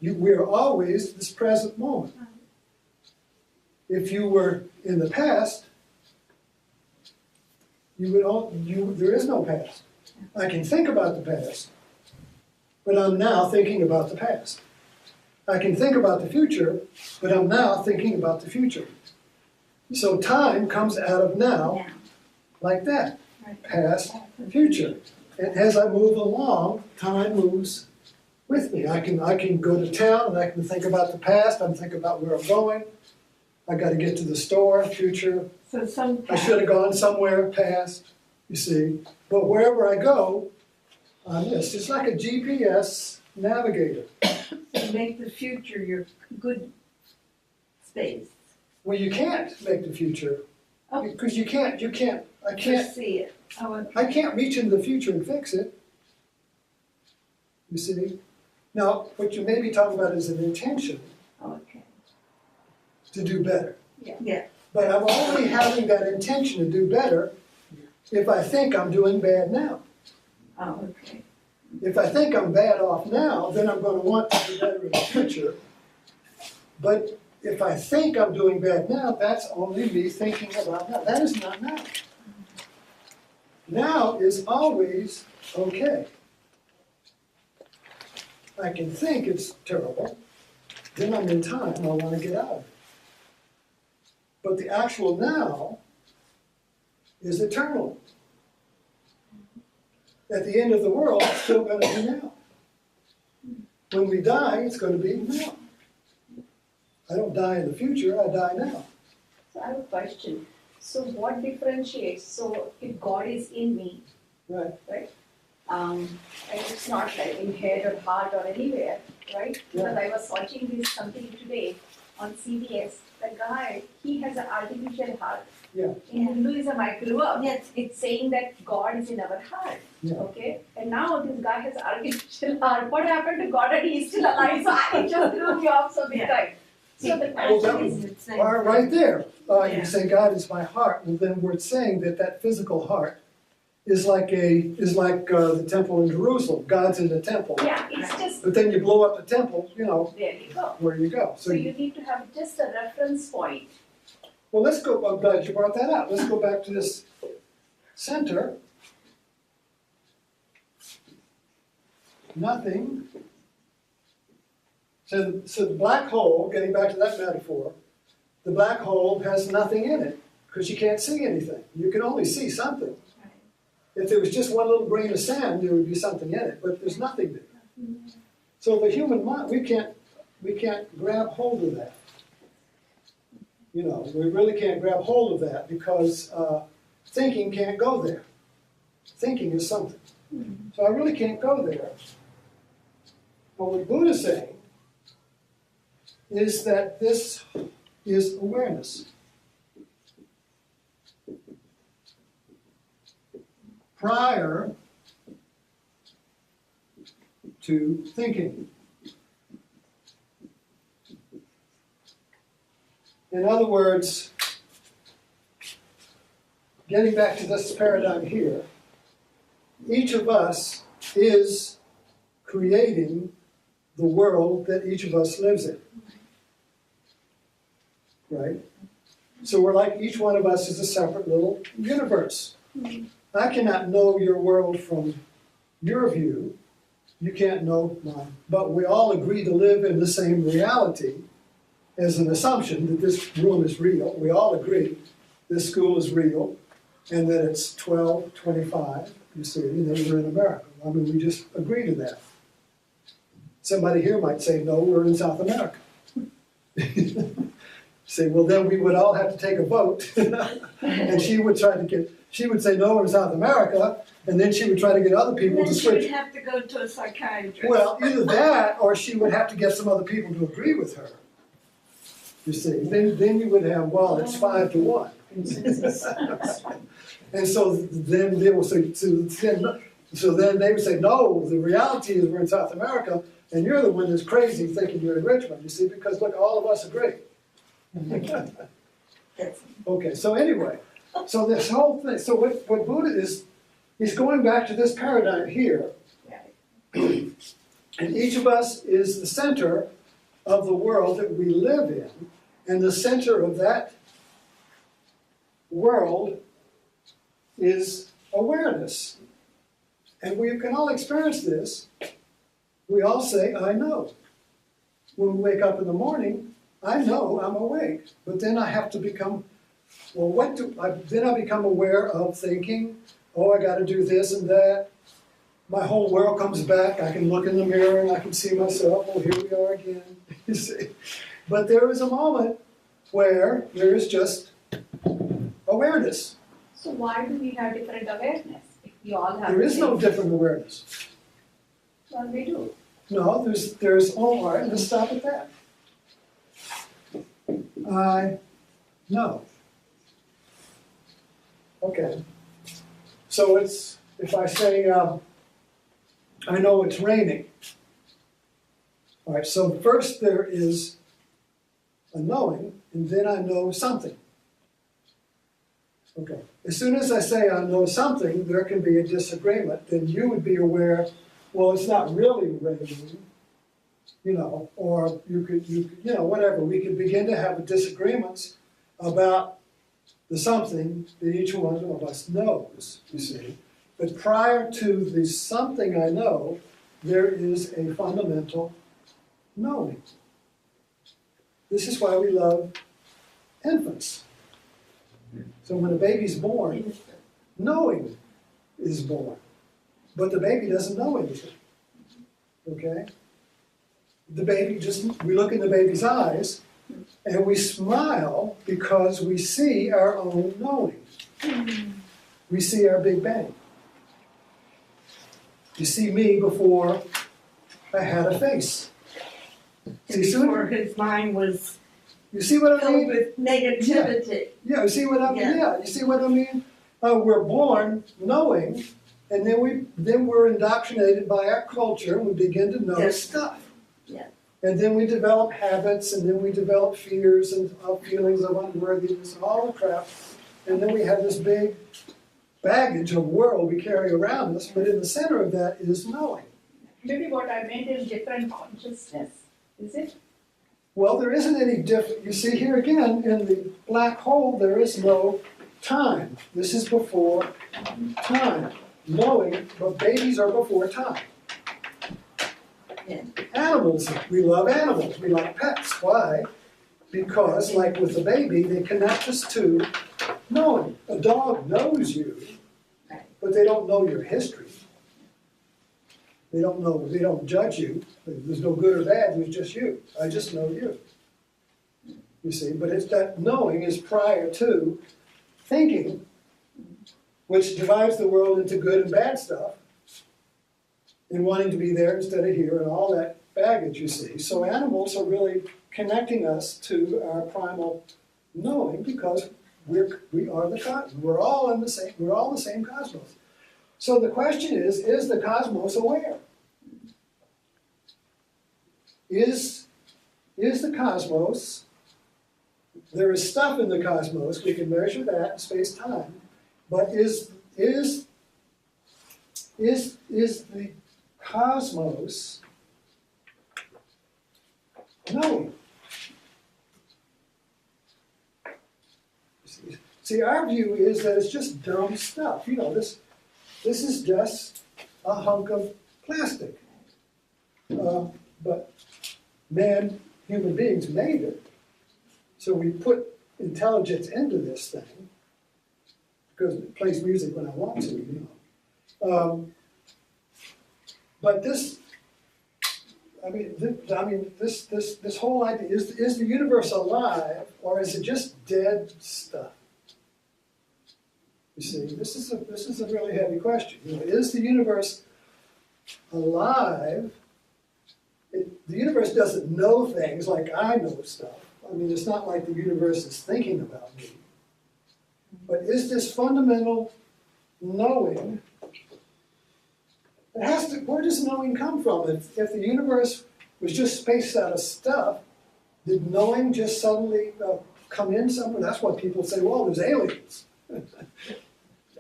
We are always this present moment. If you were in the past, there is no past. I can think about the past, but I'm now thinking about the past. I can think about the future, but I'm now thinking about the future. So time comes out of now, like that, past, future. And as I move along, time moves with me. I can go to town and I can think about the past, I'm thinking about where I'm going. I got to get to the store, future. So I should have gone somewhere past, you see. But wherever I go, I'm this. It's like a GPS navigator. make the future your good space. Well, you can't make the future, Oh. because I can't, Just see it. Oh, I can't reach into the future and fix it. You see? Now, what you may be talking about is an intention okay. to do better. Yeah. But I'm only having that intention to do better if I think I'm doing bad now. Oh, okay. If I think I'm bad off now, then I'm going to want to do better in the future. But if I think I'm doing bad now, that's only me thinking about now. That is not now. Now is always okay. I can think it's terrible, then I'm in time, I want to get out of it. But the actual now is eternal. at the end of the world, it's still gonna be now. When we die, it's gonna be now. I don't die in the future, I die now. So I have a question. So what differentiates, so if God is in me, Right. right? And it's not like in head or heart or anywhere, right? Because I was watching this something today on CBS. The guy, he has an artificial heart. Yeah. In Hinduism, I grew up. Yes. It's saying that God is in our heart. Yeah. Okay? And now this guy has an artificial heart. What happened to God and he's still alive? So it just threw me off so big time. So the Well, that question was- is, Right there, Yeah. you say God is my heart, well then we're saying that that physical heart is like the temple in Jerusalem, God's in the temple. yeah, it's just, But then you blow up the temple, you know, there you go. where you go. So you need to have just a reference point. Well, let's go, I'm glad you brought that up. Let's go back to this center. Nothing. So the black hole, getting back to that metaphor, the black hole has nothing in it because you can't see anything. You can only see something. If there was just one little grain of sand, there would be something in it, but there's nothing there. So the human mind, we can't grab hold of that. You know, we really can't grab hold of that because thinking can't go there. Thinking is something. So I really can't go there. But what Buddha's saying is that this is awareness. Prior to thinking. In other words, getting back to this paradigm here, each of us is creating the world that each of us lives in. Right? So we're like each one of us is a separate little universe. I cannot know your world from your view. You can't know mine. But we all agree to live in the same reality as an assumption that this room is real. We all agree this school is real and that it's 12:25, you see, and then we're in America. I mean, we just agree to that. Somebody here might say, no, we're in South America. Say, well, then we would all have to take a vote. And she would say, no, we're in South America, and then she would try to get other people And to then she would switch. have to go to a psychiatrist. Well, either that, or she would have to get some other people to agree with her. You see, then you would have, well, it's 5-1. And so then they will say, so then they would say, no, the reality is we're in South America, and you're the one that's crazy thinking you're in Richmond, you see, because look, all of us agree. Okay, so anyway, so this whole thing, so what Buddha is, he's going back to this paradigm here. And each of us is the center of the world that we live in, and the center of that world is awareness. And we can all experience this. We all say, I know. When we wake up in the morning, I know I'm awake. But then I have to become, well, then I become aware of thinking, oh, I got to do this and that. My whole world comes back. I can look in the mirror and I can see myself. Oh, here we are again. You see. But there is a moment where there is just awareness. so why do we have different awareness? If we all have. There is no different awareness. Well, we do. No, all right, let's stop at that. No. Okay. So if I say, I know it's raining. All right, so first there is a knowing, and then I know something. Okay. As soon as I say I know something, there can be a disagreement. Then you would be aware, well, it's not really raining, you know, or you could, whatever. We could begin to have disagreements about the something that each one of us knows, you see. But prior to the something I know, there is a fundamental knowing. This is why we love infants. So when a baby's born, knowing is born. but the baby doesn't know anything, okay? The baby we look in the baby's eyes, and we smile because we see our own knowing. We see our Big Bang. You see me before I had a face. See, Before his mind was you see what I filled mean? with negativity. Yeah, you see what I mean? Yeah. Yeah, you see what I mean? We're born knowing, and then we're indoctrinated by our culture, and we begin to know Yes. stuff. Yeah. And then we develop habits, and then we develop fears and feelings of unworthiness and all the crap. And then we have this big baggage of world we carry around us, but in the center of that is knowing. Maybe what I meant is different consciousness, is it? Well, there isn't any different. You see here again, in the black hole, there is no time. This is before time. Knowing, but babies are before time. Yeah. Animals, we love animals. We like pets. Why? Because, like with the baby, they connect us to knowing. A dog knows you, but they don't know your history. They don't judge you. There's no good or bad, there's just you. I just know you. You see, but it's that knowing is prior to thinking, which divides the world into good and bad stuff, and wanting to be there instead of here, and all that baggage, you see. So animals are really connecting us to our primal knowing because we are the cosmos. We're all the same cosmos. So the question is the cosmos aware? Is the cosmos, there is stuff in the cosmos, we can measure that in space-time, but is the cosmos knowing? See, our view is that it's just dumb stuff. You know, this is just a hunk of plastic. But human beings made it. So we put intelligence into this thing because it plays music when I want to, you know. But this whole idea, is the universe alive or is it just dead stuff? You see, this is a really heavy question. You know, is the universe alive? The universe doesn't know things like I know stuff. I mean, it's not like the universe is thinking about me. But is this fundamental knowing? Where does knowing come from? If the universe was just spaced out of stuff, did knowing just suddenly come in somewhere? That's what people say, well, there's aliens.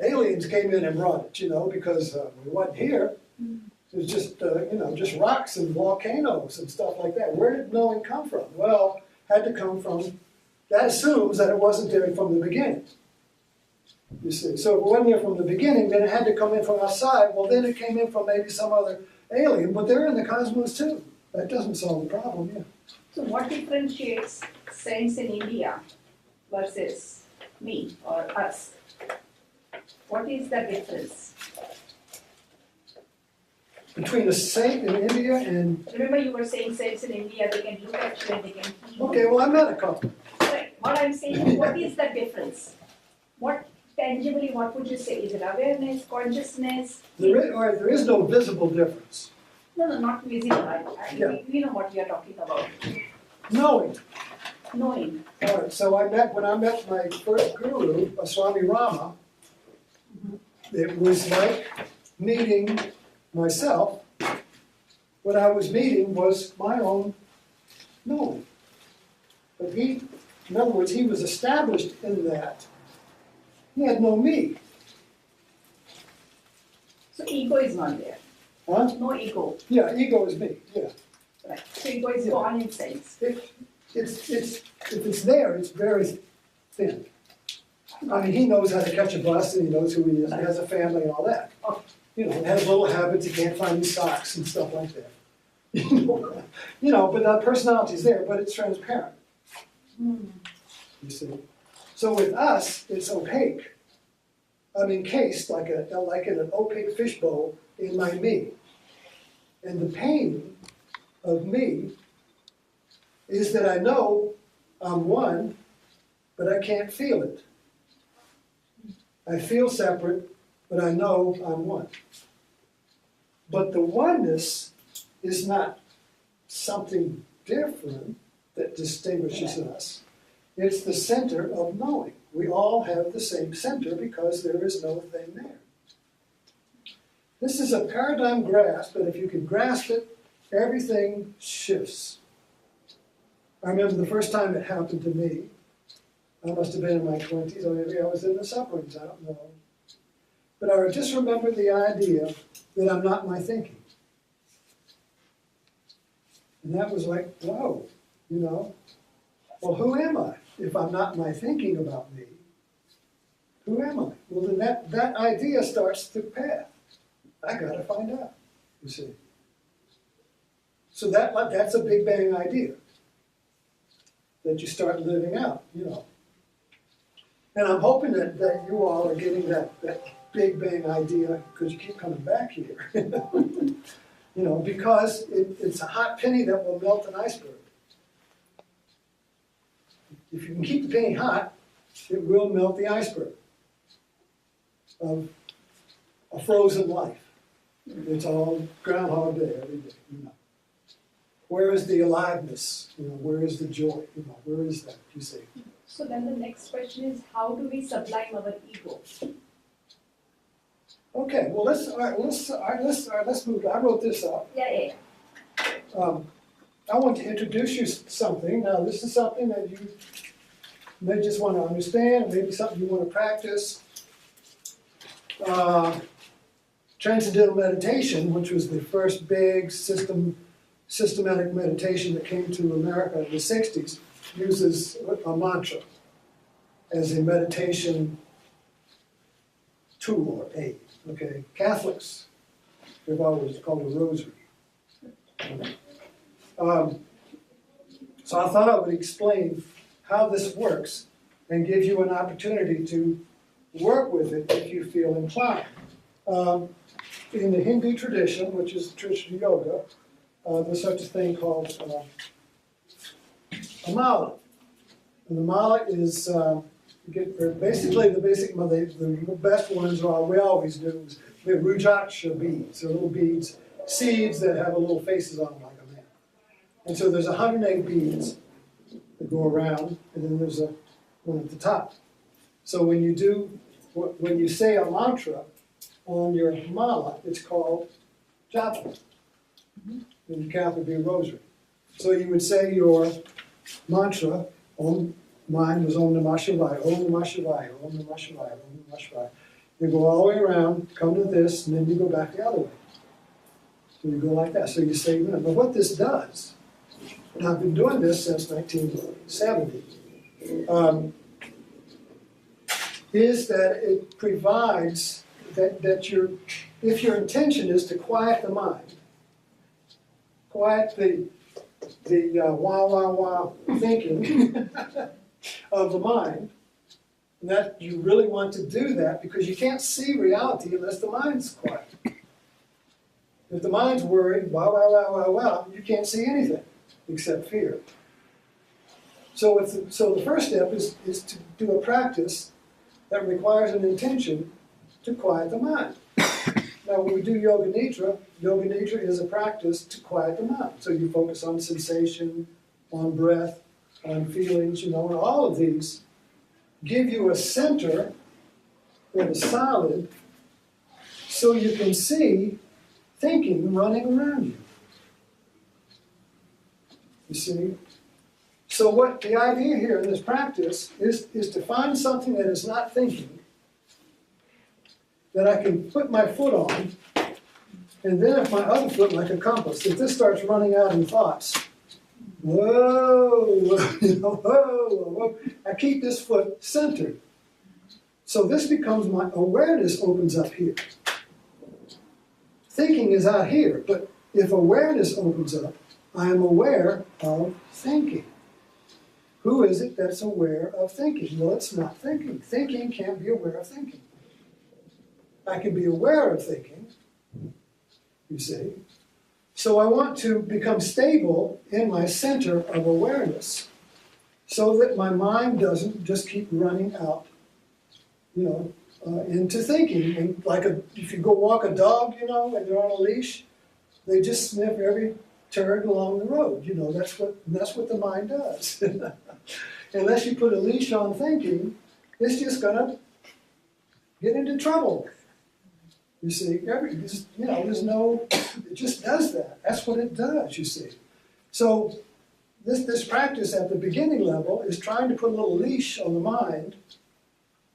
Aliens came in and brought it, you know, because we wasn't here. It was just, just rocks and volcanoes and stuff like that. Where did knowing come from? Well, had to come from, that assumes that it wasn't there from the beginning. You see, so if it wasn't there from the beginning, then it had to come in from outside. Well, then it came in from maybe some other alien, but they're in the cosmos too. That doesn't solve the problem, yeah. So what differentiates saints in India versus me or us? What is the difference? Between a saint in India and... Remember you were saying saints in India, they can look at you and they can heal. Okay, well, I met a couple. Right. What I'm saying is, what is the difference? Tangibly, what would you say? Is it awareness, consciousness? There is no visible difference. No, not visible. Yeah. We know what we are talking about. Knowing. Knowing. All right, so when I met my first guru, Swami Rama, it was like meeting myself. What I was meeting was my own knowing. But in other words, he was established in that. He had no me. So ego is not there. Huh? No ego. Yeah, ego is me, yeah. Right. So ego is Yeah. gone in sense. If it's there, it's very thin. I mean, he knows how to catch a bus, and he knows who he is, and has a family and all that. You know, has little habits, he can't find his socks and stuff like that. But that personality's there, but it's transparent. You see? So with us, it's opaque. I'm encased like in an opaque fishbowl in my me. And the pain of me is that I know I'm one, but I can't feel it. I feel separate, but I know I'm one. But the oneness is not something different that distinguishes us. It's the center of knowing. We all have the same center because there is no thing there. This is a paradigm grasp, but if you can grasp it, everything shifts. I remember the first time it happened to me. I must have been in my 20s, or maybe I was in the sufferings, I don't know. But I just remember the idea that I'm not my thinking. And that was like, whoa, you know. Well, who am I if I'm not my thinking about me? Who am I? Well, then that idea starts the path. I gotta find out, you see. So that's a Big Bang idea that you start living out, you know. And I'm hoping that you all are getting that Big Bang idea, because you keep coming back here. You know, because it's a hot penny that will melt an iceberg. If you can keep the penny hot, it will melt the iceberg of a frozen life. It's all Groundhog Day every day, you know. Where is the aliveness? You know, where is the joy? You know, where is that? You see. So then the next question is, how do we sublime our ego? Okay, well let's move. I wrote this up. Yeah. I want to introduce you to something. Now, this is something that you may just want to understand, maybe something you want to practice. Transcendental meditation, which was the first big systematic meditation that came to America in the 60s, uses a mantra as a meditation tool or aid. Okay, Catholics, they've always called it a rosary. So I thought I would explain how this works and give you an opportunity to work with it if you feel inclined. In the Hindu tradition, which is the tradition of yoga, there's such a thing called a mala. And the mala is basically the best ones are, we always do, is the rudraksha beads. They're little beads, seeds that have little faces on them like a man. And so there's 108 beads that go around, and then there's one at the top. So when you say a mantra on your mala, it's called japa. In the Catholic, be a rosary. So you would say your mantra, mine was Om Namah Shivaya, Om Namah Shivaya, Om Namah Shivaya, Om Namah Shivaya. You go all the way around, come to this, and then you go back the other way. So you go like that. So you say, but what this does, and I've been doing this since 1970, is that it provides that if your intention is to quiet the mind, quiet the wah thinking of the mind, and that you really want to do that because you can't see reality unless the mind's quiet. If the mind's worried, wow, you can't see anything except fear. So the first step is to do a practice that requires an intention to quiet the mind. Now, when we do Yoga Nidra is a practice to quiet the mind. So you focus on sensation, on breath, on feelings, and all of these give you a center that is solid so you can see thinking running around you. You see? So what the idea here in this practice is to find something that is not thinking, that I can put my foot on, and then if my other foot, like a compass, if this starts running out in thoughts, whoa, whoa, I keep this foot centered. So this becomes my awareness opens up here. Thinking is out here, but if awareness opens up, I am aware of thinking. Who is it that's aware of thinking? Well, it's not thinking. Thinking can't be aware of thinking. I can be aware of thinking, you see. So I want to become stable in my center of awareness so that my mind doesn't just keep running out, into thinking. And if you go walk a dog, and they're on a leash, they just sniff every turd along the road. That's what the mind does. Unless you put a leash on thinking, it's just gonna get into trouble. You see, there's no, it just does that. That's what it does, you see. So this practice at the beginning level is trying to put a little leash on the mind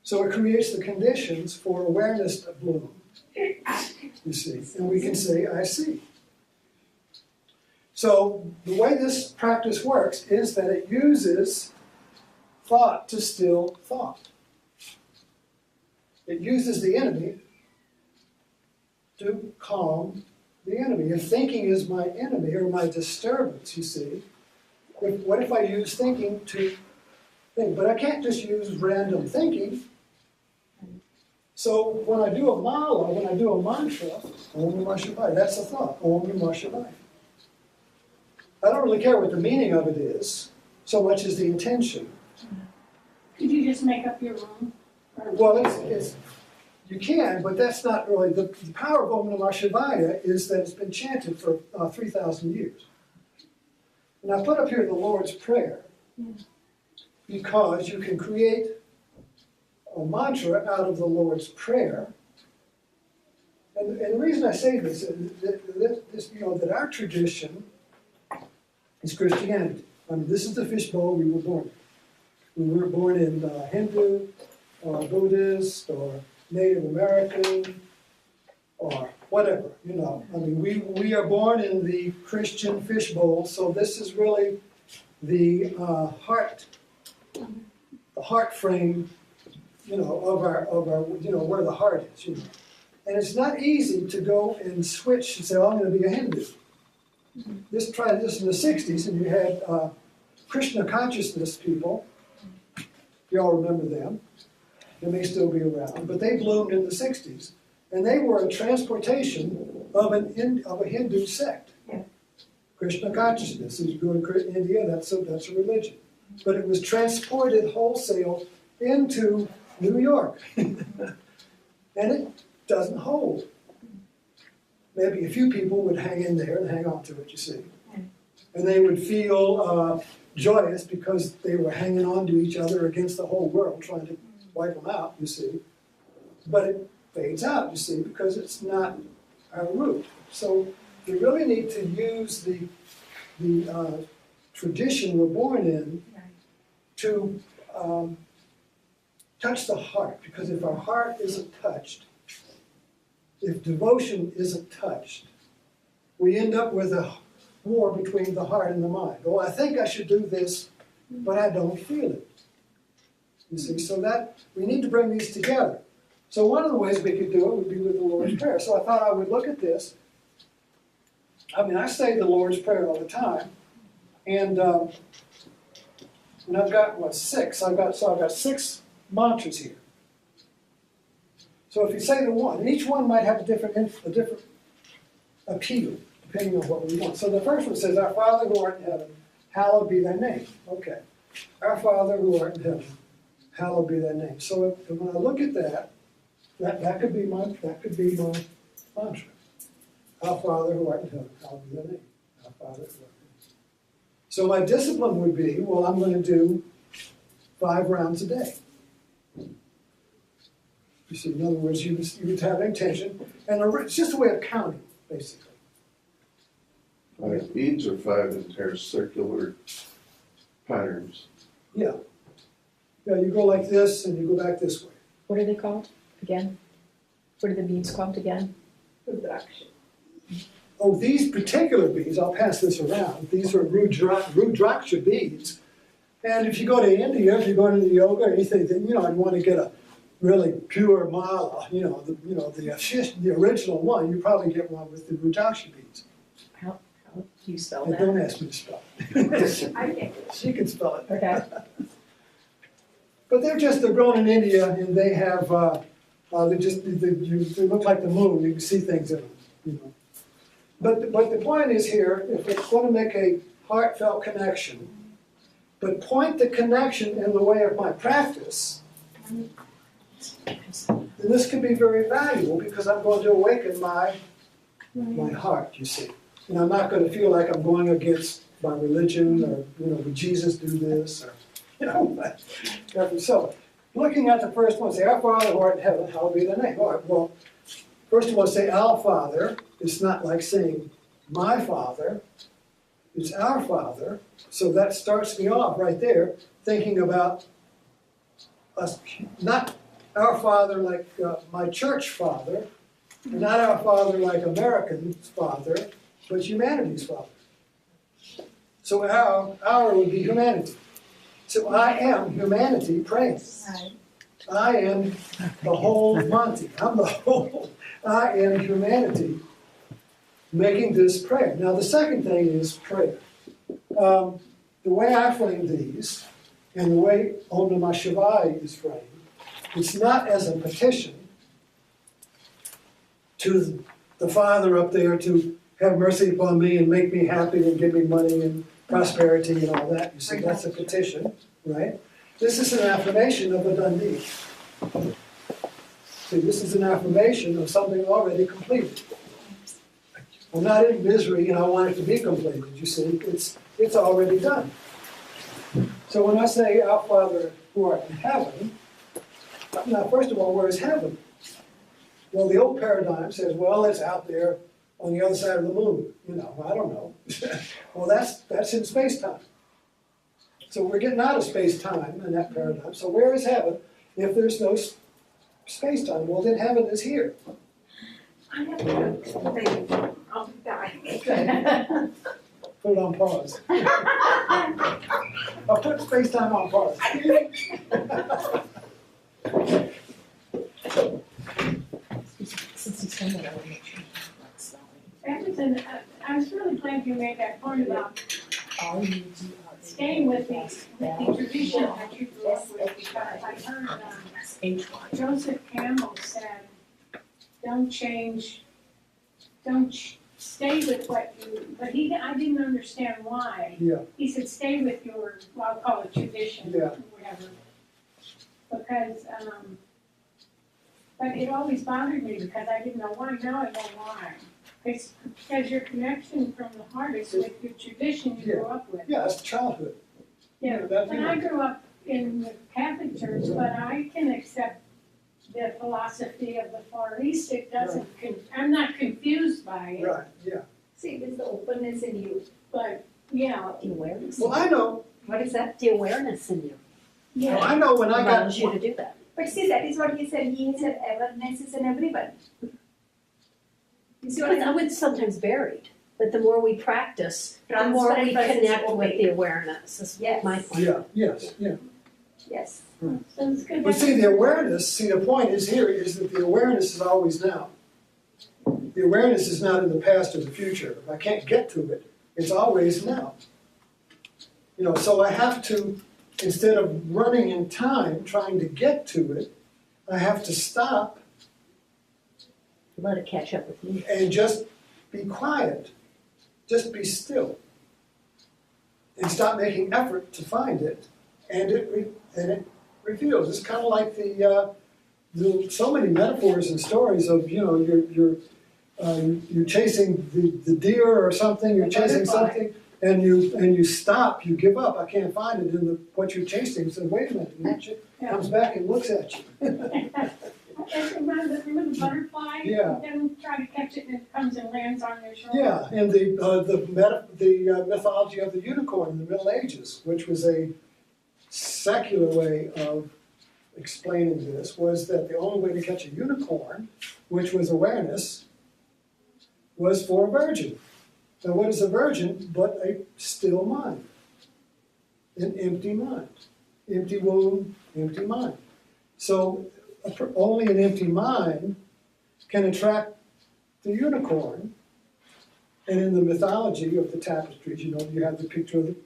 so it creates the conditions for awareness to bloom, you see. And we can say, I see. So the way this practice works is that it uses thought to still thought. It uses the enemy to calm the enemy. If thinking is my enemy or my disturbance, you see, what if I use thinking to think? But I can't just use random thinking. So when I do a mala, when I do a mantra, Om Namah Shivaya, that's a thought, Om Namah Shivaya. I don't really care what the meaning of it is, so much as the intention. Could you just make up your own? Well, you can, but that's not really, the power of Om Namah Shivaya is that it's been chanted for 3,000 years. And I put up here the Lord's Prayer because you can create a mantra out of the Lord's Prayer. And the reason I say this is that our tradition is Christianity. I mean, this is the fishbowl we were born in. We weren't born in Hindu or Buddhist or Native American or whatever, I mean, we are born in the Christian fishbowl, so this is really the heart frame, of our where the heart is, And it's not easy to go and switch and say, oh, I'm going to be a Hindu. Try this in the 60s, and you had Krishna consciousness people. You all remember them. They may still be around, but they bloomed in the 60s. And they were a transportation of a Hindu sect. Yeah. Krishna consciousness. If you go to India, that's a religion. But it was transported wholesale into New York. And it doesn't hold. Maybe a few people would hang in there and hang on to it, you see. And they would feel joyous because they were hanging on to each other against the whole world, trying to wipe them out, you see. But it fades out, you see, because it's not our root. So we really need to use the tradition we're born in to touch the heart. Because if our heart isn't touched, if devotion isn't touched, we end up with a war between the heart and the mind. Oh, I think I should do this, but I don't feel it. You see, so that we need to bring these together. So one of the ways we could do it would be with the Lord's Prayer. So I thought I would look at this. I mean, I say the Lord's Prayer all the time, and I've got six. I've got 6 mantras here. So if you say the one, and each one might have a different appeal, depending on what we want. So the first one says, Our Father who art in heaven, hallowed be thy name. Okay. Our Father who art in heaven, hallowed be thy name. So when I look at that could be my mantra. Our Father who art in heaven, hallowed be thy name. Our Father who art in heaven. So my discipline would be, well, I'm going to do 5 rounds a day. You see, in other words, you would have intention, and it's just a way of counting, basically. 5 beads or 5 entire circular patterns? Yeah. Yeah, you go like this, and you go back this way. What are they called again? What are the beads called again? Rudraksha. Oh, these particular beads, I'll pass this around. These are Rudraksha beads. And if you go to India, if you go into yoga or anything, then, you want to get a really pure mala, the original one, you probably get one with the Rudraksha beads. How do you spell And that? don't ask me to spell it. I get it. She can spell it. Okay. But they're grown in India, and they have, they look like the moon. You can see things in them, But the point is here, if we're going to make a heartfelt connection, but point the connection in the way of my practice, then this can be very valuable because I'm going to awaken my heart, you see. And I'm not going to feel like I'm going against my religion or, would Jesus do this or, So, looking at the first one, say, Our Father who art in heaven, hallowed be thy name. All right, well, first of all, say Our Father. It's not like saying my Father. It's our Father. So that starts me off right there, thinking about us, not our Father like my church father, and not our Father like American's Father, but humanity's Father. So our would be humanity. So I am humanity praying. I am the whole Monty. I'm the whole. I am humanity making this prayer. Now the second thing is prayer. The way I frame these, and the way Om Namah Shivaya is framed, it's not as a petition to the Father up there to have mercy upon me and make me happy and give me money and prosperity and all that. You see, that's a petition, right? This is an affirmation of a done deed. See, this is an affirmation of something already completed. I'm not in misery and I want it to be completed, you see. It's already done. So when I say, Our Father who art in heaven, now first of all, where is heaven? Well, the old paradigm says, well, it's out there on the other side of the moon. I don't know. Well, that's in space-time. So we're getting out of space-time in that paradigm. So where is heaven if there's no space-time? Well, then heaven is here. I have to I'll be back. Okay. Put it on pause. I'll put space-time on pause. Since he's saying that, I want to make sure. Everything, I was really glad you made that point about staying with the tradition that you grew up with, because I heard Joseph Campbell said, stay with what you, but I didn't understand why. Yeah. He said, stay with your, well, I'll call it tradition, Yeah. or whatever. Because, but it always bothered me because I didn't know why. Now I know why. It's because your connection from the heart is with your tradition you grew up with. Yeah, it's childhood. Yeah, That's and I grew up in the Catholic Church, but I can accept the philosophy of the Far East. It doesn't, I'm not confused by it. Right, yeah. See, there's the openness in you. But, yeah, The awareness. Well, I know. What is that? The awareness in you Well, yeah. I know when I got. allows you to do that. But see, that is what he said. He said awareness is in everyone. You see what I mean? It's sometimes buried, but the more we practice, the more we Transparent versus connect with opaque. the awareness, is Yes. my point. Yeah, yes, yeah. Yes. So it's good. But see, the awareness, the point is here is that the awareness is always now. The awareness is not in the past or the future. If I can't get to it, it's always now. So I have to, instead of running in time, trying to get to it, I have to stop Let it catch up with me. and just be quiet. Just be still. And stop making effort to find it, and it reveals. It's kind of like the so many metaphors and stories of you're chasing the deer or something. You're chasing something, and you stop. You give up. I can't find it. And what you're chasing says, "Wait a minute!" And it comes back and looks at you. Remember the butterfly? Yeah. Then try to catch it and it comes and lands on your shoulder. Yeah, and the mythology of the unicorn in the Middle Ages, which was a secular way of explaining this, was that the only way to catch a unicorn, which was awareness, was for a virgin. Now, what is a virgin but a still mind? An empty mind. Empty womb, empty mind. So only an empty mind can attract the unicorn. And in the mythology of the tapestries, you have the picture of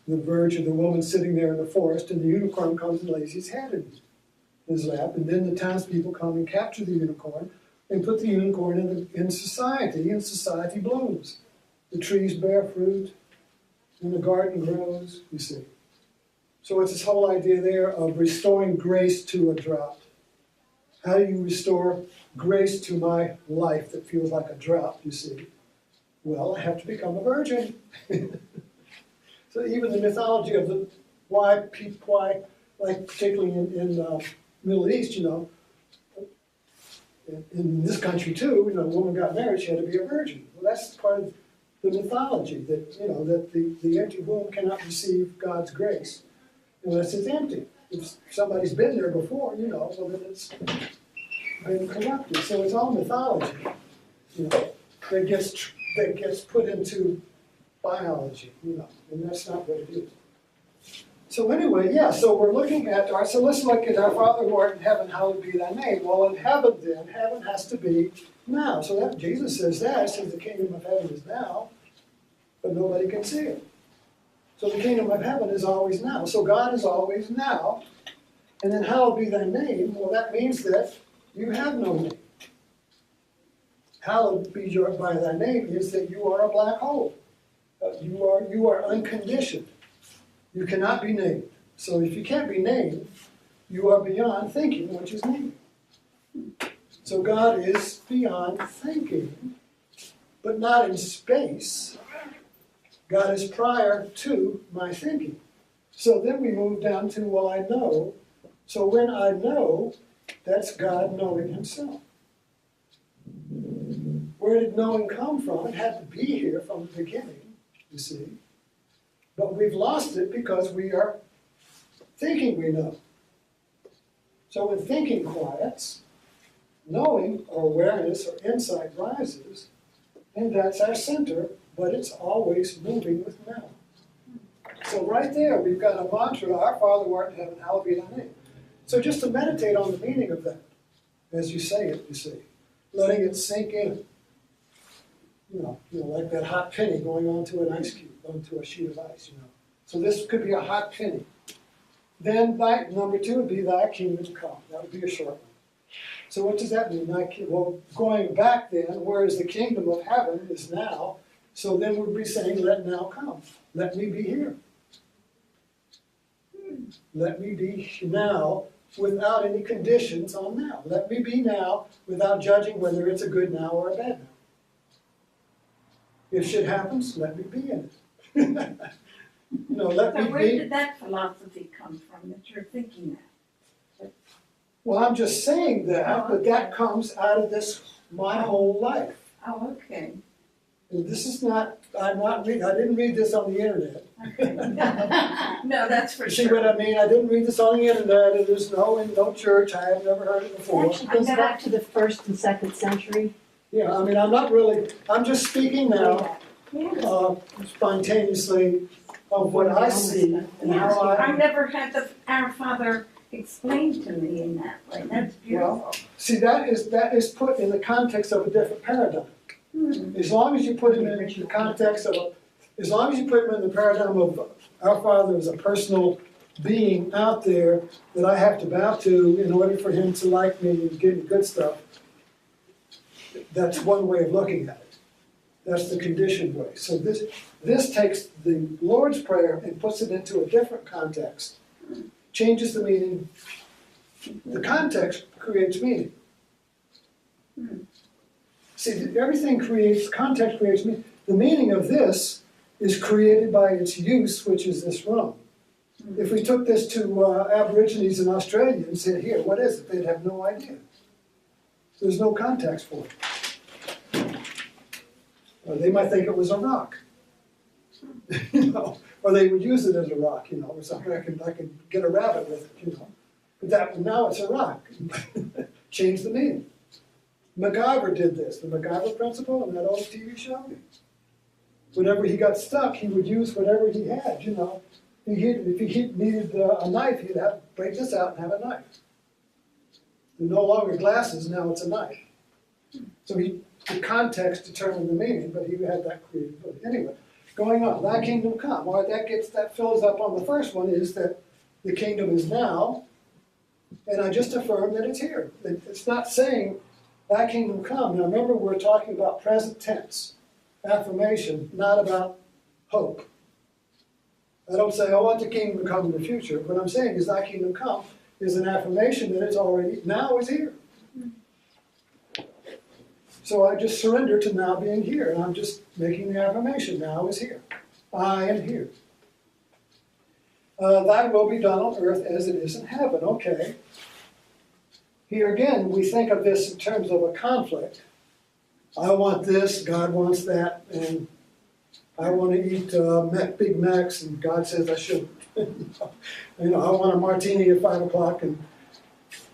the virgin, the woman sitting there in the forest, and the unicorn comes and lays his head in his lap, and then the townspeople come and capture the unicorn, and put the unicorn in society, and society blooms. The trees bear fruit, and the garden grows, you see. So it's this whole idea there of restoring grace to a drought. How do you restore grace to my life that feels like a drought, you see? Well, I have to become a virgin. So even the mythology of why, like particularly in Middle East, you know, in this country too, you know, a woman got married, she had to be a virgin. Well, that's part of the mythology that, you know, that the empty womb cannot receive God's grace unless it's empty. If somebody's been there before, you know, well then it's been corrupted. So it's all mythology, you know, that gets put into biology, you know, and that's not what it is. So anyway, yeah, so we're looking at so let's look at our Father who art in heaven, hallowed be thy name. Well, in heaven then, heaven has to be now. So that Jesus says that, says the kingdom of heaven is now, but nobody can see it. So the kingdom of heaven is always now. So God is always now. And then hallowed be thy name, well that means that you have no name. Hallowed be by thy name is that you are a black hole. You are unconditioned. You cannot be named. So if you can't be named, you are beyond thinking, which is naming. So God is beyond thinking, but not in space. God is prior to my thinking. So then we move down to, well, I know. So when I know, that's God knowing himself. Where did knowing come from? It had to be here from the beginning, you see. But we've lost it because we are thinking we know. So when thinking quiets, knowing or awareness or insight rises, and that's our center, but it's always moving with now. So right there, we've got a mantra, our Father who art in heaven, hallowed be thy name. So just to meditate on the meaning of that, as you say it, you see, letting it sink in. You know, like that hot penny going onto an ice cube, onto a sheet of ice, you know. So this could be a hot penny. Then number 2 would be thy kingdom come. That would be a short one. So what does that mean? Well, going back then, whereas the kingdom of heaven is now, so then we'd be saying, let now come. Let me be here. Let me be now without any conditions on now. Let me be now without judging whether it's a good now or a bad now. If shit happens, let me be in it. Let So me where be. did that philosophy come from, that you're thinking that? Well, I'm just saying that, but that comes out of my whole life. Oh, okay. And this is not, I didn't read this on the internet. No, that's for You see what sure. I mean? I didn't read this on the internet, and there's no church, I have never heard it before. Actually goes back to the 1st and 2nd century. Yeah, I mean, I'm just speaking now, spontaneously of what I see and how I never had our Father explained to me in that way. That's beautiful. see, that is put in the context of a different paradigm. As long as you put him in the context of, as long as you put him in the paradigm of our Father as a personal being out there that I have to bow to in order for him to like me and give me good stuff, that's one way of looking at it. That's the conditioned way. So this takes the Lord's Prayer and puts it into a different context, changes the meaning. The context creates meaning. See, everything context creates meaning. The meaning of this is created by its use, which is this room. If we took this to Aborigines in Australia and said, here, what is it? They'd have no idea. There's no context for it. Or they might think it was a rock. Or they would use it as a rock, or something. I could get a rabbit with it, But now it's a rock. Change the meaning. MacGyver did this, the MacGyver principle in that old TV show. Whenever he got stuck, he would use whatever he had, If he needed a knife, he'd have to break this out and have a knife. They're no longer glasses, now it's a knife. So the context determined the meaning, but he had that creative ability. Anyway, going on, thy kingdom come. All right, that fills up on the first one, is that the kingdom is now, and I just affirm that it's here. It's not saying Thy kingdom come. Now remember, we're talking about present tense, affirmation, not about hope. I don't say, I want the kingdom to come in the future. What I'm saying is, thy kingdom come is an affirmation that it's already, now is here. So I just surrender to now being here, and I'm just making the affirmation, now is here. I am here. Thy will be done on earth as it is in heaven. Okay. Here again, we think of this in terms of a conflict. I want this, God wants that, and I want to eat Big Macs, and God says I shouldn't. I want a martini at 5 o'clock, and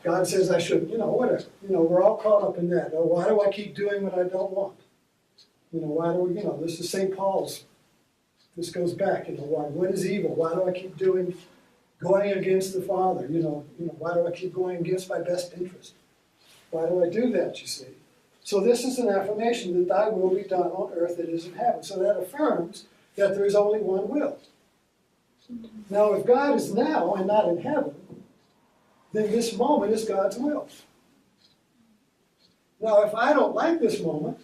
God says I shouldn't. Whatever. We're all caught up in that. Oh, why do I keep doing what I don't want? Why do we, this is St. Paul's. This goes back, what is evil? Why do I keep going against the Father? Why do I keep going against my best interest? Why do I do that, you see? So this is an affirmation that thy will be done on earth as it is in heaven. So that affirms that there is only one will. Now, if God is now and not in heaven, then this moment is God's will. Now, if I don't like this moment,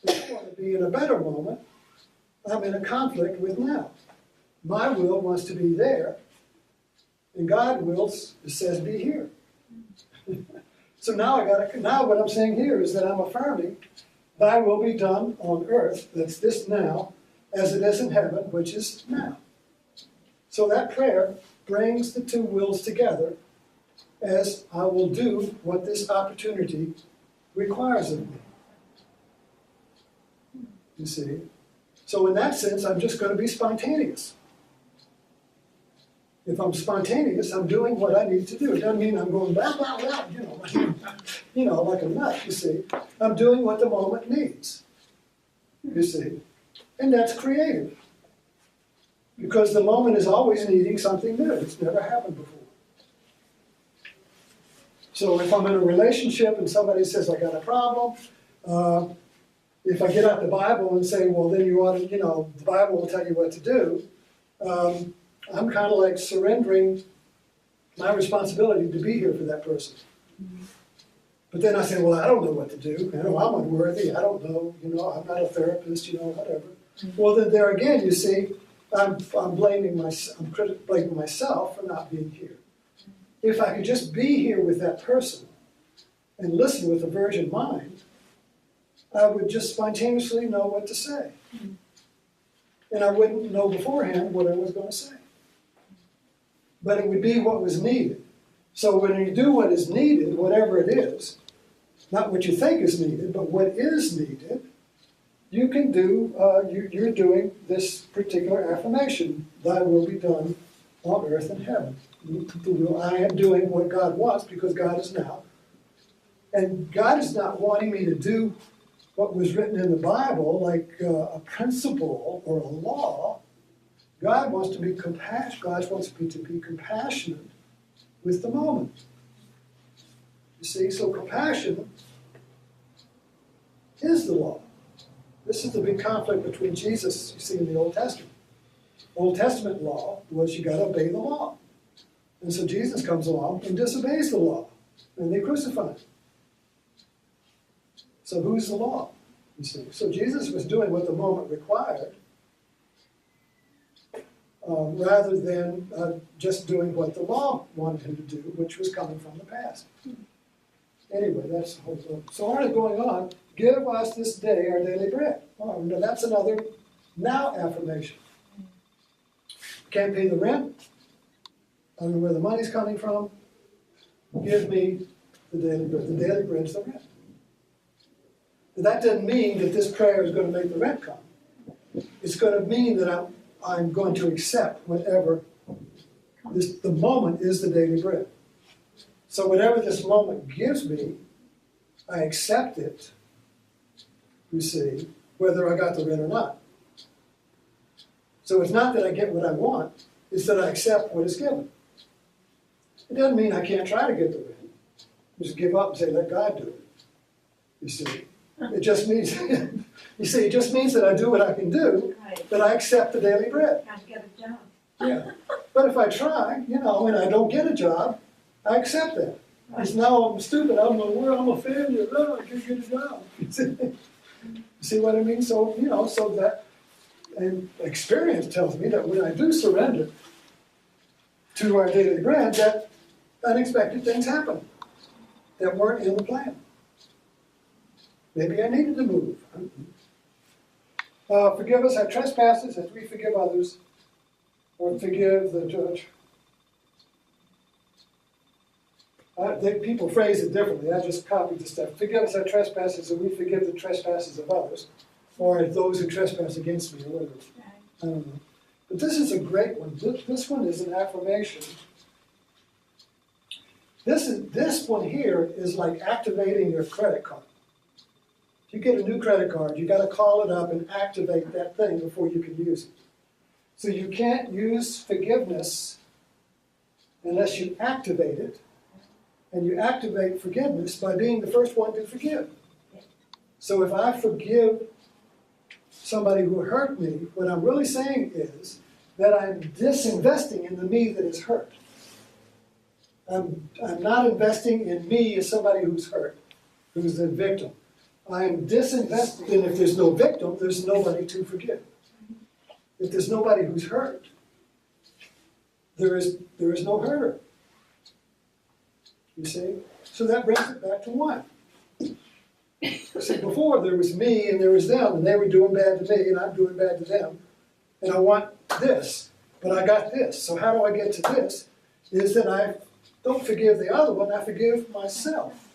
I want to be in a better moment, I'm in a conflict with now. My will wants to be there, and God wills, it says, be here. So now what I'm saying here is that I'm affirming, thy will be done on earth, that's this now, as it is in heaven, which is now. So that prayer brings the two wills together as I will do what this opportunity requires of me. You see? So in that sense, I'm just going to be spontaneous. If I'm spontaneous, I'm doing what I need to do. It doesn't mean I'm going blah, blah, blah, like a nut, you see. I'm doing what the moment needs, you see. And that's creative. Because the moment is always needing something new. It's never happened before. So if I'm in a relationship and somebody says, I got a problem, if I get out the Bible and say, well, then you ought to, the Bible will tell you what to do, I'm kind of like surrendering my responsibility to be here for that person. But then I say, well, I don't know what to do. I'm unworthy. I don't know. I'm not a therapist. Whatever. Well, then there again, you see, I'm blaming myself for not being here. If I could just be here with that person and listen with a virgin mind, I would just spontaneously know what to say. And I wouldn't know beforehand what I was going to say. But it would be what was needed. So when you do what is needed, whatever it is, not what you think is needed, but what is needed, you can do, you're doing this particular affirmation. Thy will be done on earth and heaven. I am doing what God wants because God is now. And God is not wanting me to do what was written in the Bible, like a principle or a law. God wants to be compassionate. God wants me to be compassionate with the moment. You see, so compassion is the law. This is the big conflict between Jesus, you see, in the Old Testament. Old Testament law was you got to obey the law. And so Jesus comes along and disobeys the law, and they crucify him. So who's the law? You see, so Jesus was doing what the moment required, rather than just doing what the law wanted him to do, which was coming from the past. Anyway, that's the whole thing. So what is going on? Give us this day our daily bread. Oh, now that's another now affirmation. Can't pay the rent. I don't know where the money's coming from. Give me the daily bread. The daily bread is the rent. But that doesn't mean that this prayer is going to make the rent come. It's going to mean that I'm going to accept whatever the moment is the daily bread. So whatever this moment gives me, I accept it, you see, whether I got the rent or not. So it's not that I get what I want, it's that I accept what is given. It doesn't mean I can't try to get the rent. Just give up and say, let God do it. You see, it just means, it just means that I do what I can do, that I accept the daily bread. Gotta get a job. Yeah. But if I try, and I don't get a job, I accept that. Because now I'm stupid, I'm a failure, I can't get a job. See what I mean? So, so that, and experience tells me that when I do surrender to our daily bread, that unexpected things happen that weren't in the plan. Maybe I needed to move. Forgive us our trespasses as we forgive others, or forgive the judge. People phrase it differently. I just copied the stuff. Forgive us our trespasses and we forgive the trespasses of others, or those who trespass against me, or whatever. I don't know. But this is a great one. This one is an affirmation. This one here is like activating your credit card. If you get a new credit card, you got to call it up and activate that thing before you can use it. So you can't use forgiveness unless you activate it. And you activate forgiveness by being the first one to forgive. So if I forgive somebody who hurt me, what I'm really saying is that I'm disinvesting in the me that is hurt. I'm not investing in me as somebody who's hurt, who's the victim. I'm disinvesting, and if there's no victim, there's nobody to forgive. If there's nobody who's hurt, there is no hurter. You see? So that brings it back to one. I said before, there was me and there was them, and they were doing bad to me, and I'm doing bad to them. And I want this, but I got this. So how do I get to this? Is that I don't forgive the other one, I forgive myself.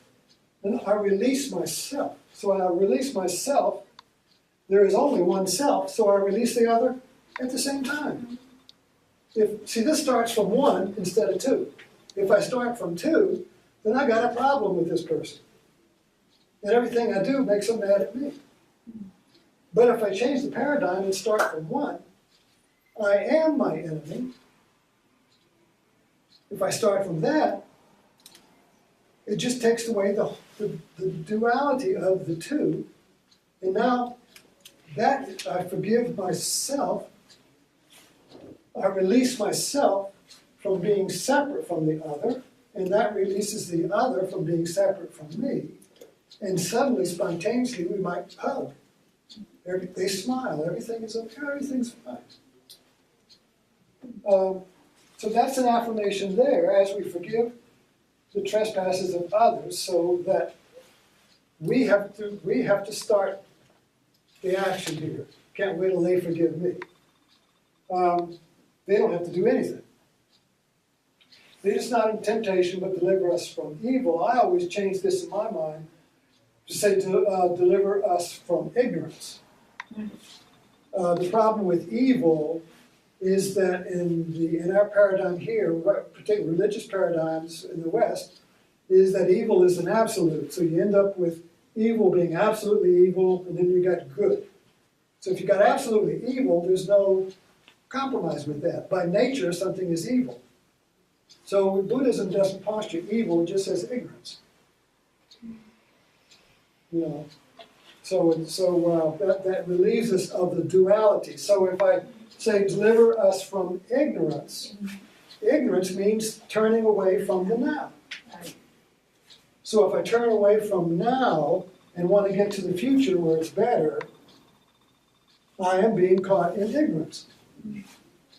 And I release myself. So when I release myself, there is only one self, so I release the other at the same time. See, this starts from one instead of two. If I start from two, then I got a problem with this person. And everything I do makes them mad at me. But if I change the paradigm and start from one, I am my enemy. If I start from that, it just takes away the duality of the two. And now that I forgive myself, I release myself from being separate from the other, and that releases the other from being separate from me. And suddenly, spontaneously, we might hug. They smile, everything is okay, everything's fine. So that's an affirmation there, as we forgive the trespasses of others, so that we have to start the action here. Can't wait till they forgive me. They don't have to do anything. Lead us not in temptation, but deliver us from evil. I always change this in my mind to say deliver us from ignorance. The problem with evil is that in our paradigm here, particularly religious paradigms in the West, is that evil is an absolute. So you end up with evil being absolutely evil, and then you got good. So if you got absolutely evil, there's no compromise with that. By nature, something is evil. So Buddhism doesn't posture evil, it just says ignorance. So that relieves us of the duality. So if I say deliver us from ignorance, ignorance means turning away from the now. So if I turn away from now and want to get to the future where it's better, I am being caught in ignorance.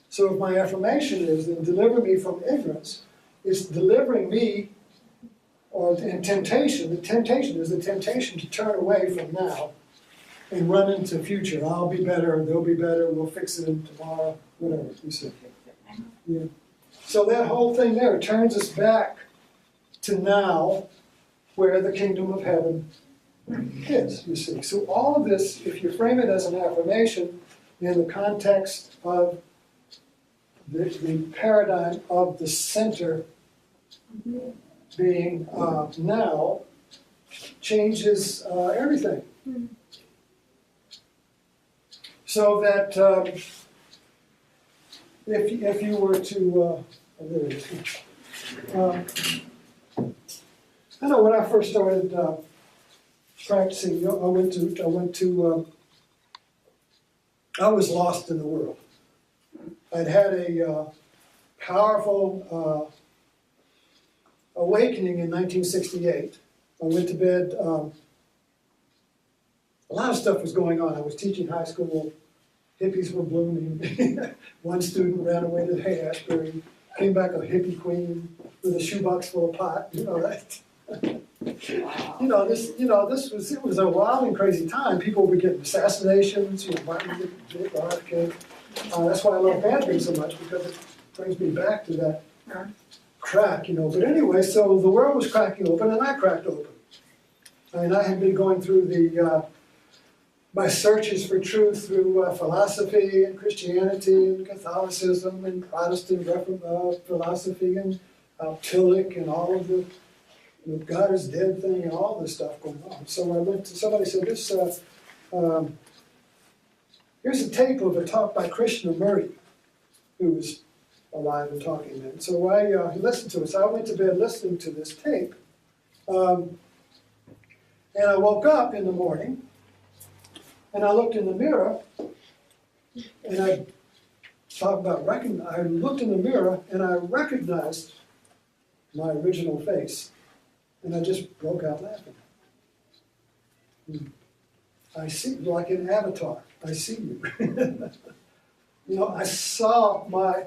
So if my affirmation is, then deliver me from ignorance, it's delivering me in temptation. The temptation is the temptation to turn away from now and run into the future. I'll be better, they'll be better, we'll fix it tomorrow, whatever you say. Yeah. So that whole thing there turns us back to now, where the kingdom of heaven is, you see. So all of this, if you frame it as an affirmation in the context of the paradigm of the center being now, changes everything. So that if you were to, there it is. I know when I first started practicing, I was lost in the world. I'd had a powerful awakening in 1968. I went to bed, a lot of stuff was going on. I was teaching high school, hippies were blooming. One student ran away to Haight-Ashbury, came back a hippie queen with a shoebox full of pot, you know, that. It was a wild and crazy time. People were getting assassinations, Martin Luther King, RFK. That's why I love Badger so much, because it brings me back to that crack, But anyway, so the world was cracking open, and I cracked open. I mean, I had been going through my searches for truth through philosophy and Christianity and Catholicism and Protestant philosophy and Tillich and all of the God is dead thing and all this stuff going on. So I went to, somebody said, here's a tape of a talk by Krishnamurti, who was alive and talking then. So I listened to it. So I went to bed listening to this tape. And I woke up in the morning, and I looked in the mirror, and I looked in the mirror, and I recognized my original face. And I just broke out laughing. I see, like in Avatar, I see you. I saw my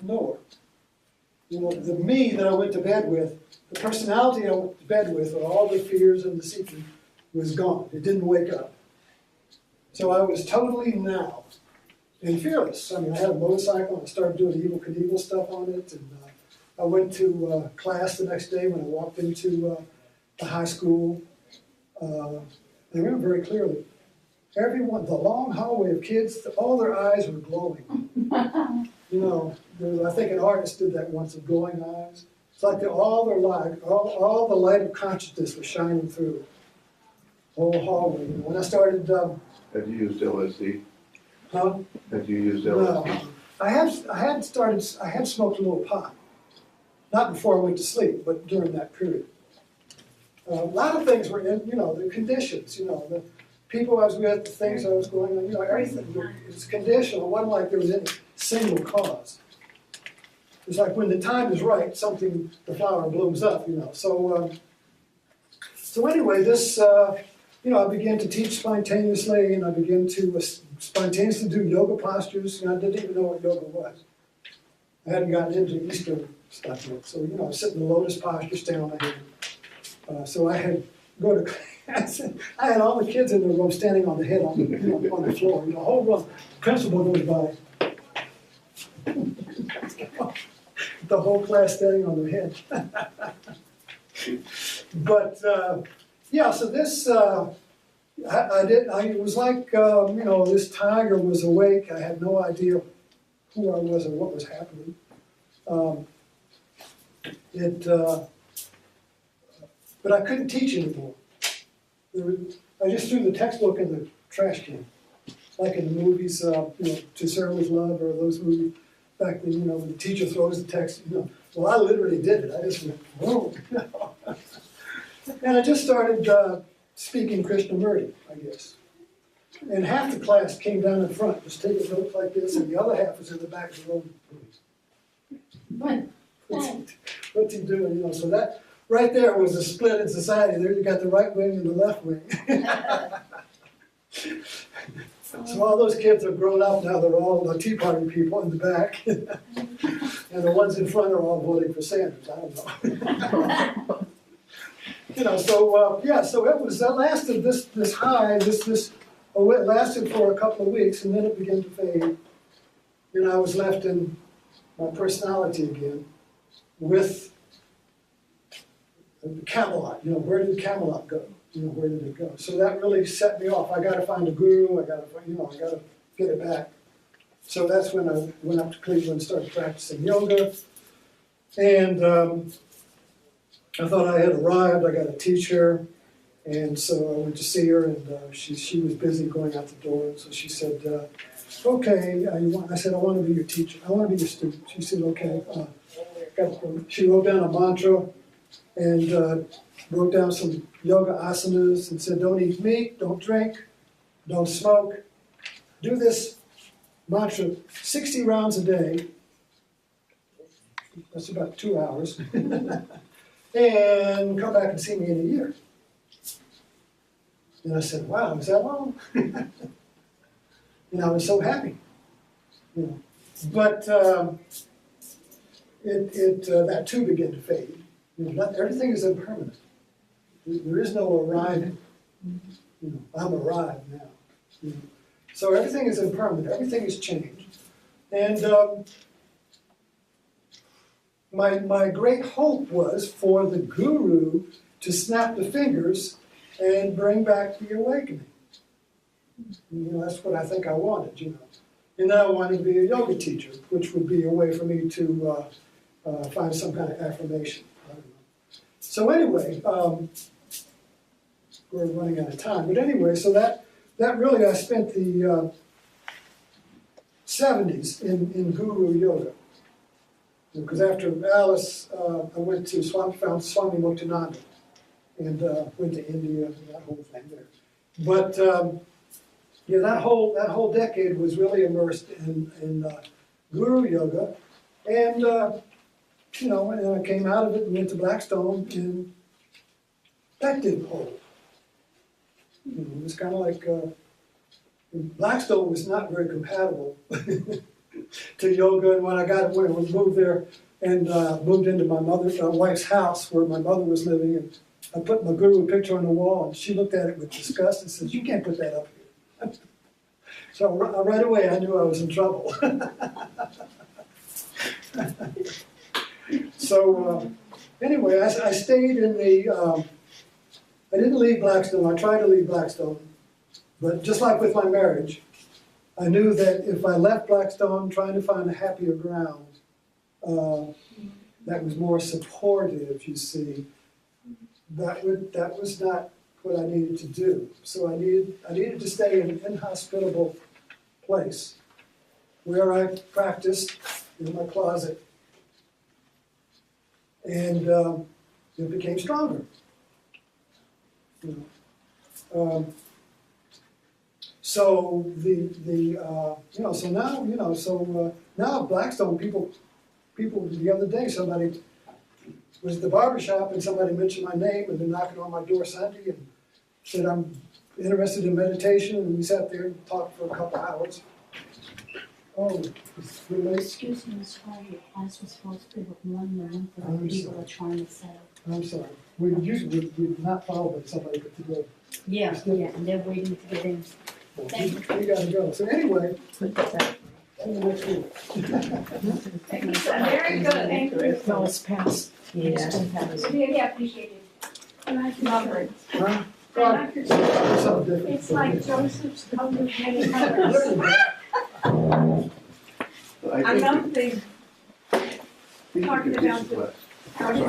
knower. The me that I went to bed with, the personality I went to bed with all the fears and the seeking was gone. It didn't wake up. So I was totally now and fearless. I mean, I had a motorcycle and I started doing Evel Knievel stuff on it. And I went to class the next day when I walked into the high school. I remember very clearly, everyone, the long hallway of kids, all their eyes were glowing. I think an artist did that once, of glowing eyes. It's like all their light, all the light of consciousness was shining through the whole hallway. When I started... Have you used LSD? Huh? Have you used LSD? No. I had smoked a little pot. Not before I went to sleep, but during that period. A lot of things were in, the conditions, the people I was with, the things I was going on, everything. It's conditional. It wasn't like there was any single cause. It's like when the time is right, the flower blooms up, So anyway, this, I began to teach spontaneously, and I began to spontaneously do yoga postures. I didn't even know what yoga was. I hadn't gotten into Eastern stuff yet. So, I sit in the lotus posture, stand on my hand. So I had go to class. I had all the kids in the room standing on the head on the floor. The whole room. Principal goes by. The whole class standing on their head. But so this it was like this tiger was awake. I had no idea who I was or what was happening. But I couldn't teach anymore. I just threw the textbook in the trash can, like in the movies, To Serve With Love, or those movies back then. When the teacher throws the text. Well, I literally did it. I just went, whoa. And I just started speaking Krishnamurti, I guess. And half the class came down in front, just taking notes like this, and the other half was in the back of the room. What's he doing? So that right there was a split in society. There you got the right wing and the left wing. So all those kids are grown up now. They're all the Tea Party people in the back, and the ones in front are all voting for Sanders. I don't know. So it was that lasted this high. It lasted for a couple of weeks, and then it began to fade. And I was left in my personality again with Camelot. Where did Camelot go? Where did it go? So that really set me off. I got to find a guru. I got to get it back. So that's when I went up to Cleveland and started practicing yoga. And I thought I had arrived. I got a teacher. And so I went to see her, and she was busy going out the door. And so she said, okay, I said, I want to be your teacher. I want to be your student. She said, okay. She wrote down a mantra and wrote down some yoga asanas and said, don't eat meat, don't drink, don't smoke. Do this mantra 60 rounds a day that's about 2 hours, and come back and see me in a year. And I said, wow, is that long? And I was so happy, you know. But that too began to fade. You know, everything is impermanent. There is no arriving. You know, I'm arrived now. You know. So everything is impermanent. Everything is changed. And my great hope was for the guru to snap the fingers and bring back the awakening. You know, that's what I think I wanted, you know. And then I wanted to be a yoga teacher, which would be a way for me to find some kind of affirmation. I don't know. So anyway, we're running out of time. But anyway, so that really, I spent the 70s in guru yoga. Because after Alice, I went to found Swami Muktananda and went to India and that whole thing there. But yeah, that whole decade was really immersed in guru yoga, and you know, and I came out of it and went to Blackstone, and that didn't hold. You know, it was kind of like Blackstone was not very compatible to yoga, and when I moved there and moved into my wife's house where my mother was living, and I put my guru picture on the wall, and she looked at it with disgust and said, "You can't put that up here." So right away I knew I was in trouble. So anyway, I stayed in the, I didn't leave Blackstone. I tried to leave Blackstone, but just like with my marriage, I knew that if I left Blackstone trying to find a happier ground that was more supportive, you see, that was not what I needed to do. So I needed to stay in an inhospitable place where I practiced in my closet, and it became stronger. You know. So so now Blackstone people the other day somebody was at the barber shop and somebody mentioned my name and they're knocking on my door Sunday and said I'm interested in meditation, and we sat there and talked for a couple hours. Oh, it's really. Excuse me, Ms. Hall, your class was supposed to be with 1 month, I'm and people sorry. are trying to set up. I'm sorry. We not followed what somebody put together. Yeah, and they're waiting to get in. Well, we gotta go. So anyway, see you next week. Very good, thank you. No, it's past. Yeah. Really appreciate it. Lovely. Huh? Something different. It's like Joseph's coat of many colors. I I think love the you could teach the class. How do you